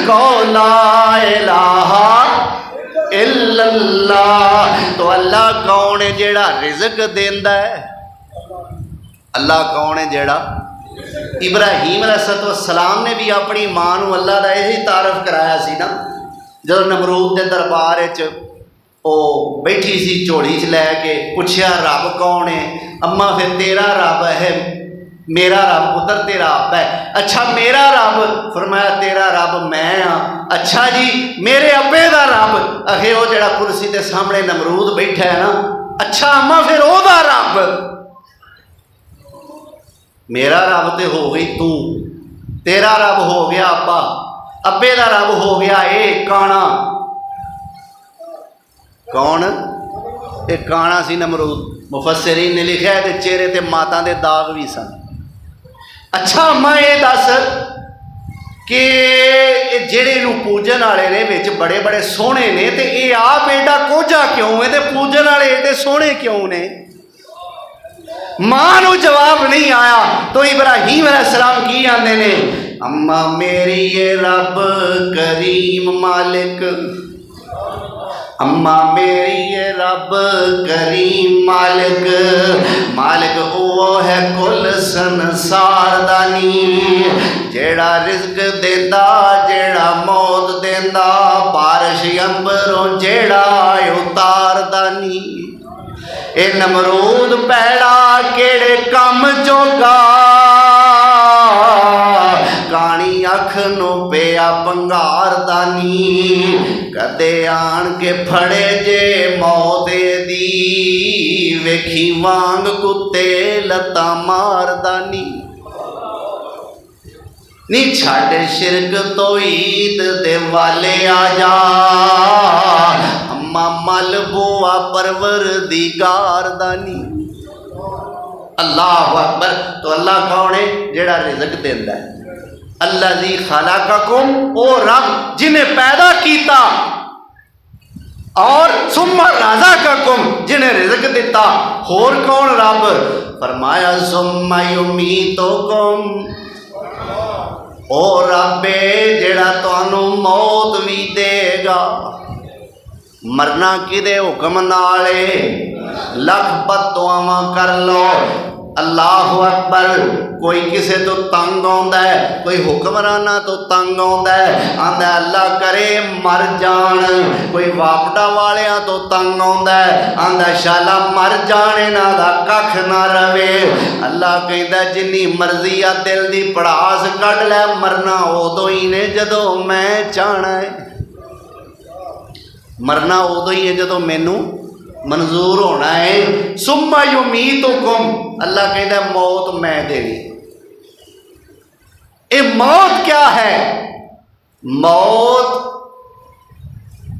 कहो ला इलाहा इल्लल्लाह। तो अल्लाह कौन है जेड़ा रिज़्क देंदा है? अल्लाह कौन है जेड़ा? इब्राहीम अलैहिस्सलाम ने भी अपनी मां नूं अल्लाह दा यही तारफ कराया सी ना, जब नमरूद के दरबार बैठी सी झोली च लैके, पुछया रब कौन है? अम्मा फिर तेरा रब है मेरा रब पुत्र तेरा आप है। अच्छा मेरा रब, फरमाया तेरा रब मैं हाँ। अच्छा जी मेरे अब्बे का रब, अखे वो जड़ा कुर्सी के सामने नमरूद बैठा है ना, अच्छा अम्मा फिर ओदा रब। मेरा रब तो हो गई तू, तेरा रब हो गया अब्बा, अब्बे का रब हो गया ये काना। कौन? ये काना सी नमरूद। मुफस्सिरीन ने लिखा है कि चेहरे ते माता दे दाग भी सन। अच्छा अम्मा ये दस कि जेड़े नूं पूजन वाले ने विच बड़े बड़े सोहने ने, ते ये आप एडा कोझा क्यों है, ते पूजन वाले एडे सोहने क्यों ने? मां नूं जवाब नहीं आया तो इब्राहीम अलैहिस्सलाम की आंदे ने, अम्मा मेरी ये रब करीम मालिक, अम्मा मेरी ये रब करीम मालिक, मालिक वो है कुल संसार दा नी, जेड़ा रिज़्क देंदा, जेड़ा मौत देंदा, बारिश अंबरों जेड़ा उतारदा नी। ए नमरूद पैड़ा केड़े कम जोगा, कानी अख नो पिया भंगार दा नी, कदे आन के फड़े जे मौते दी, वेखी वांग कुत्ते लता मारदा नी। नी छड़ शिरक तो ईद दे वाले आ जा, अम्मा मल बुआ परवरदिगार दा नी। अल्लाह अकबर। तो अल्लाह कौन है? जेड़ा रिज़्क देंदा है। अल्लज़ी खलक़कुम, ओ रब जिन्हें पैदा किया, और सुम्मा रज़क़कुम जिन्हें रिज़्क दिता। होर कौन रब? फरमाया सुम्मा युमीतुकुम, ओ रब्बे जेड़ा तुहानू मौत भी देगा। मरना किदे हुक्म नाले, लख बददुआवां कर लो। अल्लाह अकबर। कोई किसे तो तंग आंदा है, कोई हुक्मराना तो तंग आंदा है, आंदा अल्लाह करे मर जान। कोई वापडा वालियां तो तंग आंदा है, आंदा शाला मर जान, इन्हां दा कख ना रवे। अल्लाह कहंदा जिन्नी मर्जी आ दिल दी पड़ास कढ लै, मरना उदों ही ने जदों मैं चाहना है। मरना उदों ही है जदों मैनू मंजूर होना है। सुम्मा युमीतुकुम, अल्लाह कहता मौत मैं देनी। ये मौत क्या है? मौत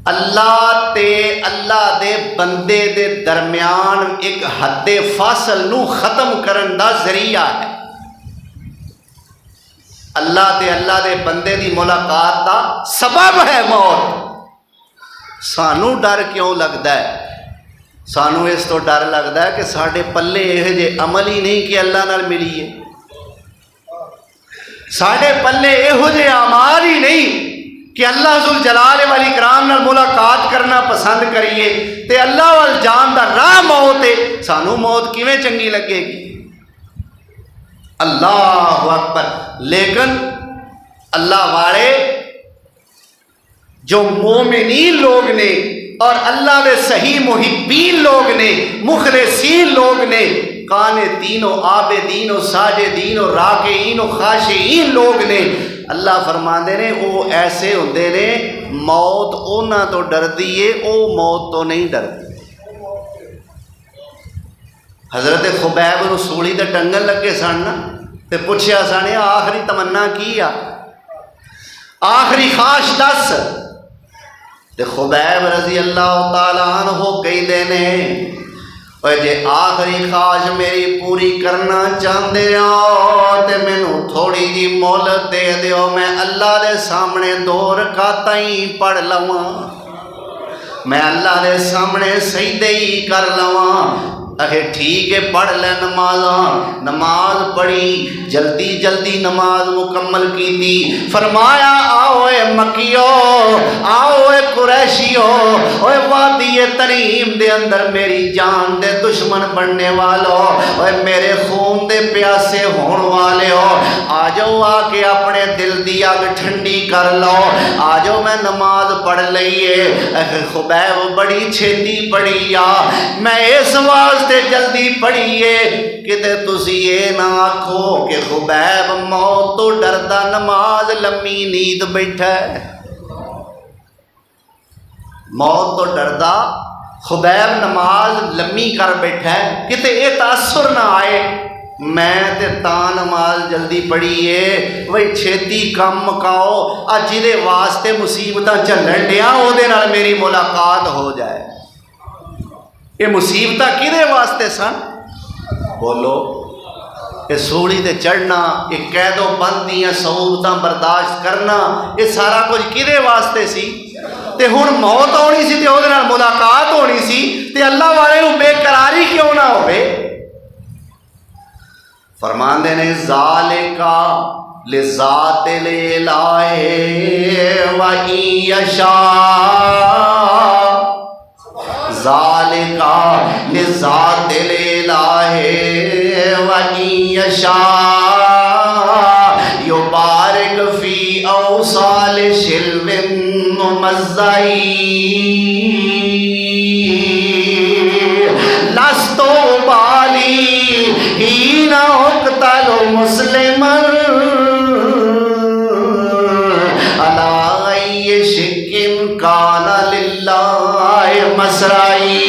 अल्लाह ते अल्लाह दे बंदे दे दरम्यान एक हद्दे फासल नू खत्म करन दा जरिया है। अल्लाह ते अल्लाह दे बंदे दी मुलाकात दा सबब है मौत। सानू डर क्यों लगता है? सानू इस तो डर लगता है कि साढ़े पल्ले यह जे अमल ही नहीं कि अल्लाह नाल मिलीए, साढ़े पल्ले यहो जे अमाल ही नहीं कि अल्लाह जुल जलाल वाली कराम नाल मुलाकात करना पसंद करिए, ते अल्लाह वाल जान दा राह मौत है। सानू मौत किवें चंगी लगेगी? अल्लाह अकबर। लेकिन अल्लाह वाले जो मोमिनीन लोग ने और अल्लाह के सही मुहिब्बीन लोग ने, मुखलिसीन लोग ने, काने तीनों आबेदीन और साजिदीन और राकिईन और खाशिईन लोग ने, अल्लाह फरमाते ने वो ऐसे होंदे ने मौत उन्हां तो डरदी है, वो मौत तो नहीं डरदी। हज़रत खुबैब नूं सूली ते टंगन लगे सन ना, ते पुछया सन आखिरी तमन्ना की आ, आखिरी ख्वाहिश दस। ते खुबैब रजी अल्लाह तआला अन्हु कहते ने जे आखिरी ख्वाहिश मेरी पूरी करना चाहते हो तो मैनू थोड़ी जी मोहलत दे दियो, मैं अल्लाह के सामने 2 रकातां ही पढ़ लवां, मैं अल्लाह के सामने सजदे ही कर लवां। अखे ठीक है पढ़ ले नमाज़ा। नमाज पढ़ी, जल्दी जल्दी नमाज मुकम्मल की थी। फरमाया आओ ए मकियो, आओ ए कुरैशियो, ओए वादी ये तनीम दे अंदर मेरी जान दे दुश्मन बनने वालों, और मेरे खून दे प्यासे होने वाले हो, आ जाओ आके अपने दिल दी अग ठंडी कर लो। आ जाओ मैं नमाज पढ़ लईए। खुबैब बड़ी छेती पढ़ी आ, मैं इस वास्ते जल्दी पढ़ीए किते तुसी ये ना आखो कि खुबैब मौत तो डरदा नमाज लम्मी नींद बैठा है। मौत तो डरदा खुबैब नमाज लम्मी कर बैठा है, किते ये तासुर ना आए मैं ते तां नमाज जल्दी पढ़ीए वही छेती कम मकाओ, अज जिहदे वास्ते मुसीबत झल्लन दिया उहदे नाल मेरी मुलाकात हो जाए। ये मुसीबत किहदे वास्ते सन? बोलो। ये सूली ते चढ़ना, ये कैदो बंद दियां सहूलतां बर्दाश्त करना, ये सारा कुछ किहदे वास्ते सी? ते हुण मौत आनी सी ते उहदे नाल मुलाकात होनी सी, ते अल्लाह वाले नूं बेकरारी क्यों ना होवे? फरमांदे ने ज़ालिका लिज़ातिल इलाही व यशा, ज़ालिका लिज़ातिल इलाही व यशा युबारिक फी औसाल शिल्विन मुमज़्ज़ई लस्तो बाली हीना उक़्तल मुस्लिमन अला अय्यि शिक्किन काना लिल्लाहि मसराई।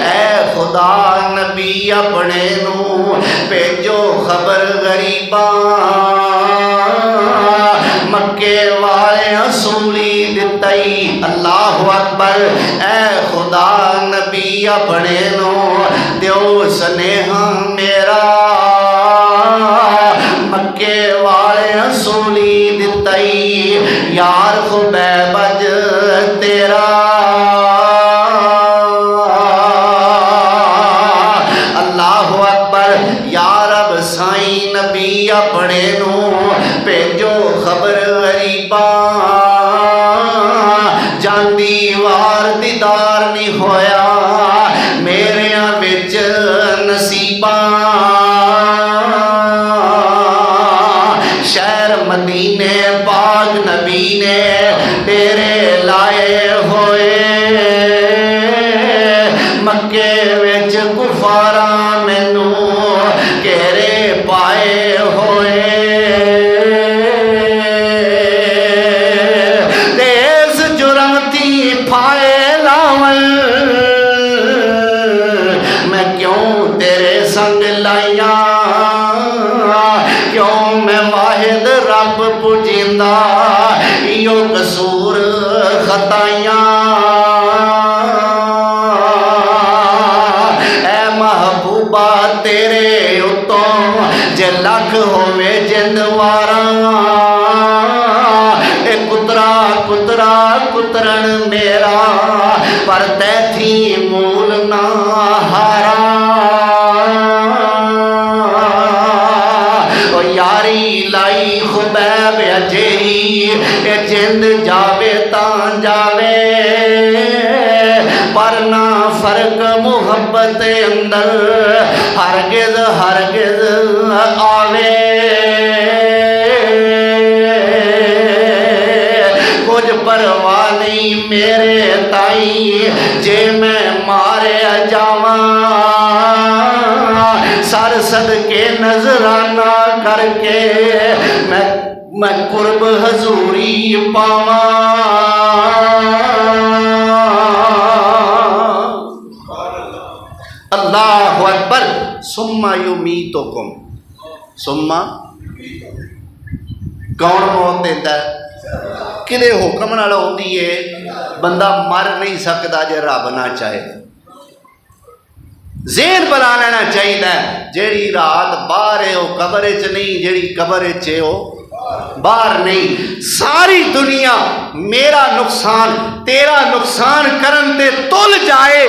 ऐ खुदा नबी अपने नू भेजो खबर गरीबा, मक्के वाले सूली दितई। अल्लाहु अकबर। ऐ खुदा नबी अपने नो दियो स्नेहा मेरा, मक्के वाले सूली दितई यार खुबैब अज तेरा। अल्लाहु अकबर। यार अब साईं नबी अपने नो भेजो खबर गरीबा, जांदी वार दीदार नहीं होया मेरे विच नसीबा। शहर मदीने पाक नबी ने डेरे लाए होए, मक्के विच कुफारा मैनू घेरे पाए होए। देस जुराती फाए लावन मैं क्यों तेरे संग लाइया, क्यों मैं वाहिद रब पुजिंदा यो कसूर खताइया। ऐ महबूबा तेरे उतों जे लख होवे जिंदवारा, ए कुतरा कुतरा कुतरन मेरा पर तैथी मूल ना हारा। ओ यारी लाई खुबैब अजेही ए जिंद जावे तां जावे, पर ना फर्क मुहब्बत अंदर हरगिज हरगिज आवे। कुछ परवाह नहीं मेरे ताई जे मैं मारे जावा, सर सदके नजराना करके मैं कुर्ब हजूरी पावा। अल्लाहु अकबर। सुम्मा युमीतुकुम, सुम्मा कौन मौत देता है? किदे हुक्म नाल आउंदी है? बंदा मर नहीं सकता जे रब ना चाहे। ज़हन बना लेना चाहिए, जेड़ी रात बाहर है वह कबर च नहीं, जेड़ी कबर च है वह बाहर नहीं। सारी दुनिया मेरा नुकसान तेरा नुकसान करन ते तुल जाए,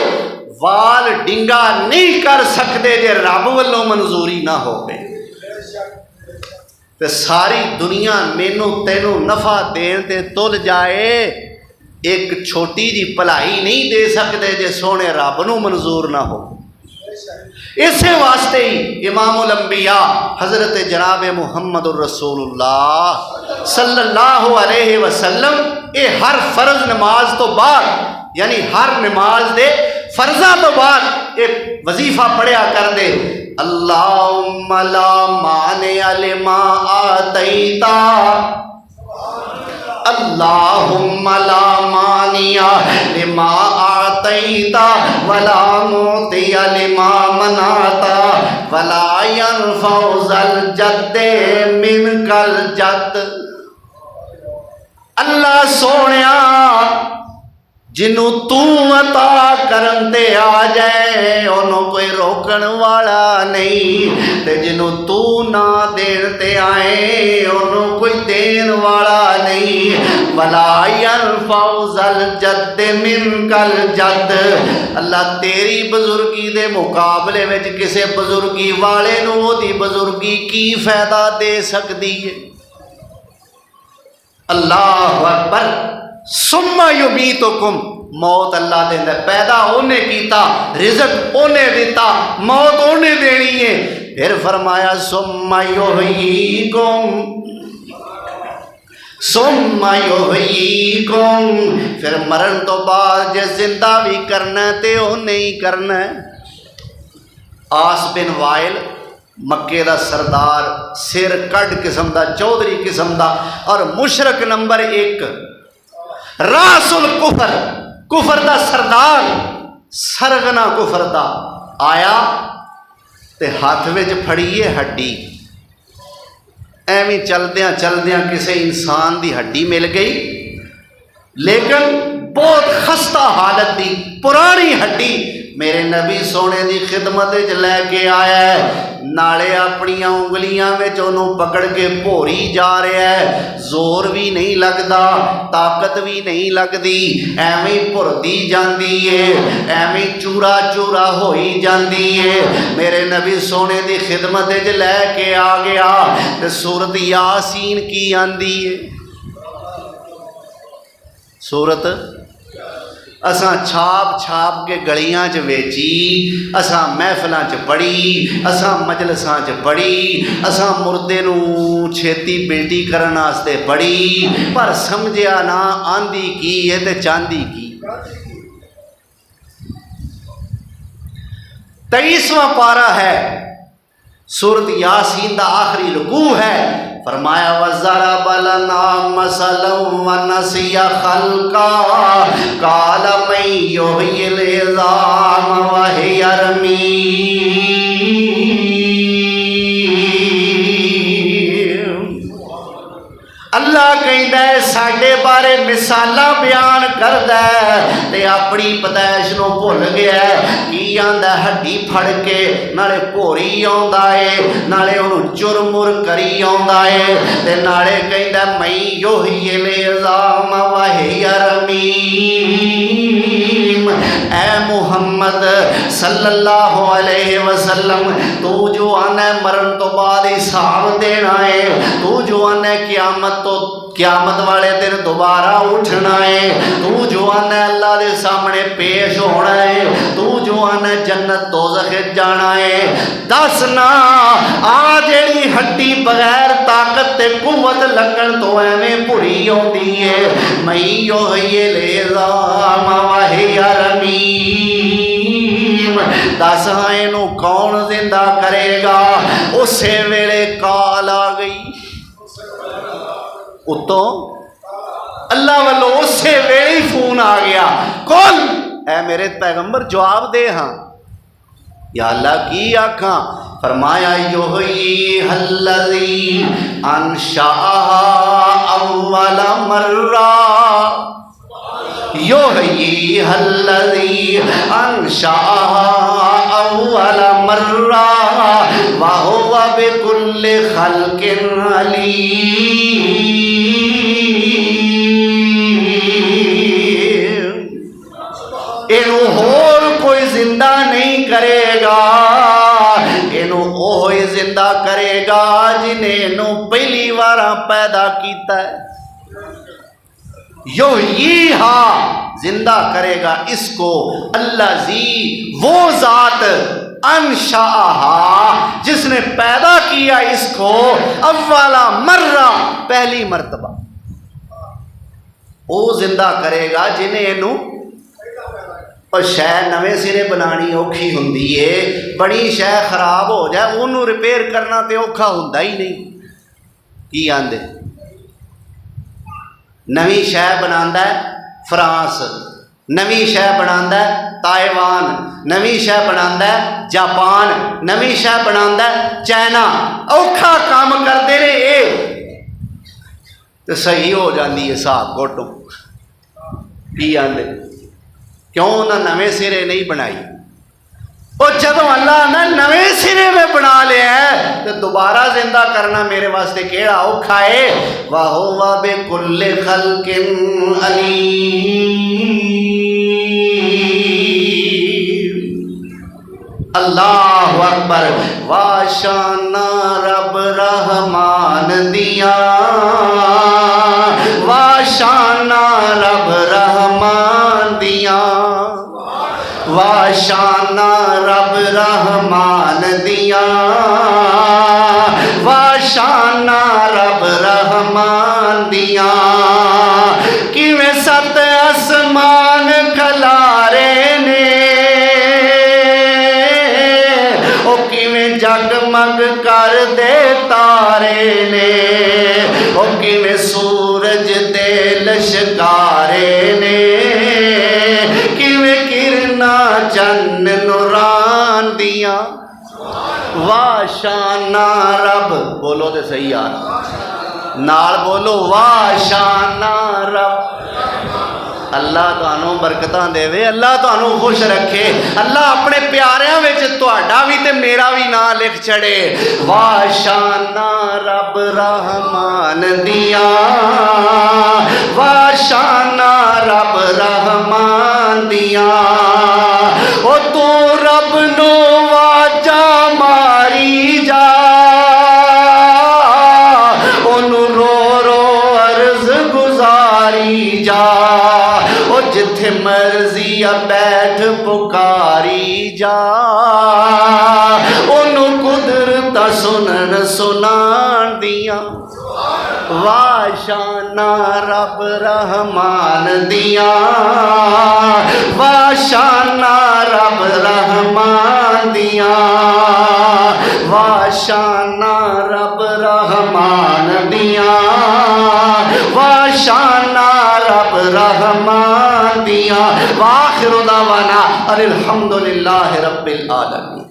वाल डिंगा नहीं कर सकते जे रब वालों मंजूरी ना हो। ते सारी दुनिया मैनू तेनू नफा देन ते तुल जाए, एक छोटी जी भलाई नहीं दे सकते जे सोने रब नू मंजूर ना हो। इसे वास्ते ही इमामुल अंबिया हजरत जनाब मुहम्मदुर रसूलुल्लाह सल्लल्लाहु अलैहि वसल्लम ये हर फर्ज नमाज तो बाद, यानी हर नमाज दे फर्जा तो बाद एक वजीफा पढ़िया कर दे, अल्लाहुम्मा ला मानिअ लिमा आतैता, अल्लाहुम्मा ला मानिअ लिमा आतैता वला मुतिअ लिमा मनाता वला यनफउज़ल जद्दे मिनकल जद्द। अल्लाह सोनिया जिन्नू तू अता करन ते आ जाए ओनू कोई रोकण वाला नहीं, ते जिन्नू तू ना देन ते आए ओनू कोई देन वाला नहीं। वला यनफउज़ल जद्द मिनकल जद्द। अल्लाह तेरी बुजुर्गी दे मुकाबले विच किसे बुजुर्गी वाले नू ओदी बुजुर्गी की फायदा दे सकदी है। अल्लाहु अकबर। सुम्मा युमीतुकुम, मौत अल्लाह देंदा, पैदा उन्हें कीता, रिज़्क उन्हें दिता, मौत उन्हें देनी है। फिर फरमाया सुम्मा युहयीकुम, सुम्मा युहयीकुम, फिर मरण तो बाद जे जिंदा भी करना ते उन्हें ही करना है। आस बिन वाइल मक्के दा सरदार, सिर कड़ किस्म दा, चौधरी किस्म दा और मुशरक नंबर 1, रासुल कुफर, कुफर दा सरदार, सरगना कुफर दा आया ते हाथ विच फड़ीए हड्डी, एवं चलद्या चलद्या किसी इंसान दी हड्डी मिल गई, लेकिन बहुत खस्ता हालत दी पुरानी हड्डी मेरे नबी सोने की खिदमत लैके आया है। नाले अपनियां उंगलियां में ओनू पकड़ के भोरी जा रहा है, जोर भी नहीं लगता, ताकत भी नहीं लगती, एवं भुरदी जाती है, एवं चूरा चूरा होई जाती है। मेरे नबी सोने की खिदमत लैके आ गया तो सूरत यासीन की आंदी है। सूरत असां छाप छाप के गलियां च वेची, असां महफिलां च पढ़ी, असां मजलसां च पढ़ी, असां मुर्दे नू छेती बेटी करन वास्ते पढ़ी, पर समझिया ना आंदी की है ते चांदी की। 23वां पारा है, सूरत यासीन दा आखिरी रुकू है। फरमाया वज़रब लना मसलन व नसिया खल्का काल मैं युहयिल इज़ाम व हिया रमीम। अल्लाह कहता है साडे बारे मिसाला बयान करदा है ते अपनी पैदाइश नूं भुल गया की आंदा, हड्डी फड़ के नाले भोरी आउंदा है, नाले उहनूं चुरमुर करी आउंदा है, ते नाले कहंदा मैं युहयिल इज़ाम व हिया रमीम। ऐ मुहम्मद सल्लल्लाहु अलैहि वसल्लम, तू जो आना मरण तो बाद हिसाब देना है, तू जो आना क़यामत तो क़यामत वाले दिन दोबारा उठना है, तू जो आना अल्लाह के सामने पेश होना है, तू जो आना जन्नत दोज़ख जाना है, दस ना आ जेड़ी हड्डी बगैर ताकत ते कुव्वत लगन तो एवें भुरी आउंदी है, मैं युहयिल इज़ाम व हिया रमीम। दस हाँ इनू कौन जिंदा करेगा? उसे वेले काल आ गई उतों अल्लाह वालों, उसे वेले ही फोन आ गया, कौन ऐ मेरे पैगंबर जवाब दे। हाँ या अल्लाह की आखा? फरमाया युहय्यिहल्लज़ी अंशअहा अव्वल मर्रा, युहय्यिहल्लज़ी अंशअहा अव्वल मर्रा व हुवा बिकुल्लि खल्क़िन अलीम। इनू होर कोई जिंदा नहीं करेगा, इनू ओही जिंदा करेगा जिन्हें इनू पहली बार पैदा कीता है। यो ही हा जिंदा करेगा इसको अल्लाजी, वो जात अनशाहा, जिसने पैदा किया इसको अव्वला मर्रा, पहली मर्तबा। वो जिंदा करेगा जिन्हें इनू और शै नवे सिरे बनानी औखी हुंदी है। बड़ी शै खराब हो जाए उन्होंने रिपेयर करना तो औखा हुंदा ही नहीं। की आंदे नवी शै बनांदा है फ्रांस, नवी शै बनांदा है ताइवान, नवी शै बनांदा है जापान, नवी शै बनांदा है चाइना। औखा काम करते ने ये तो सही हो जाती है हिसाब घोटों। की आंदे क्यों उन्हें नवे सिरे नहीं बनाई। और जदों अल्लाह ने नवे सिरे में बना लिया है तो दोबारा जिंदा करना मेरे वास्ते केड़ा औखा है। वाहो वा बिकुल्ले खल्किन अलीम। अल्लाहु अकबर। वाशाना रब रहमान दिया, वाशाना रब रहमान दिया, वाशाना रब रहमान दिया, वाशाना रब रहमान दिया। किवें सत आसमान खलारे ने, ओ किवें जगमग कर दे तारे ने, ओ किवें सूरज दे लश्कारे ने, किवें किरना चन्न नूरान दिया। वाशाना रब, बोलो तो सही यार, नाल बोलो वाशाना रब। अल्लाह तुहानू बरकतां देवे, अल्लाह तुहानू खुश रखे, अल्लाह अपने प्यारियां विच तुहाडा भी ते मेरा भी नाम लिख छड़े। वाशाना रब रहमान दिया, वाशाना रब रहमान दिया। ओ तू रब नो वाजा मारी जा, ओनू रो रो अर्ज गुजारी जा। ओ जिथे मर्जी बैठ पुकारी जा, ओनू कुदरत सुनन सुनान दिया। वाशाना रब रहमान दिया, वाशाना रब रहमान दिया, वाशाना रब रहमान दिया, वाशाना रब रहमान दिया। वाखिरु दावाना अनिल हम्दुलिल्लाहि रब्बिल आलमीन।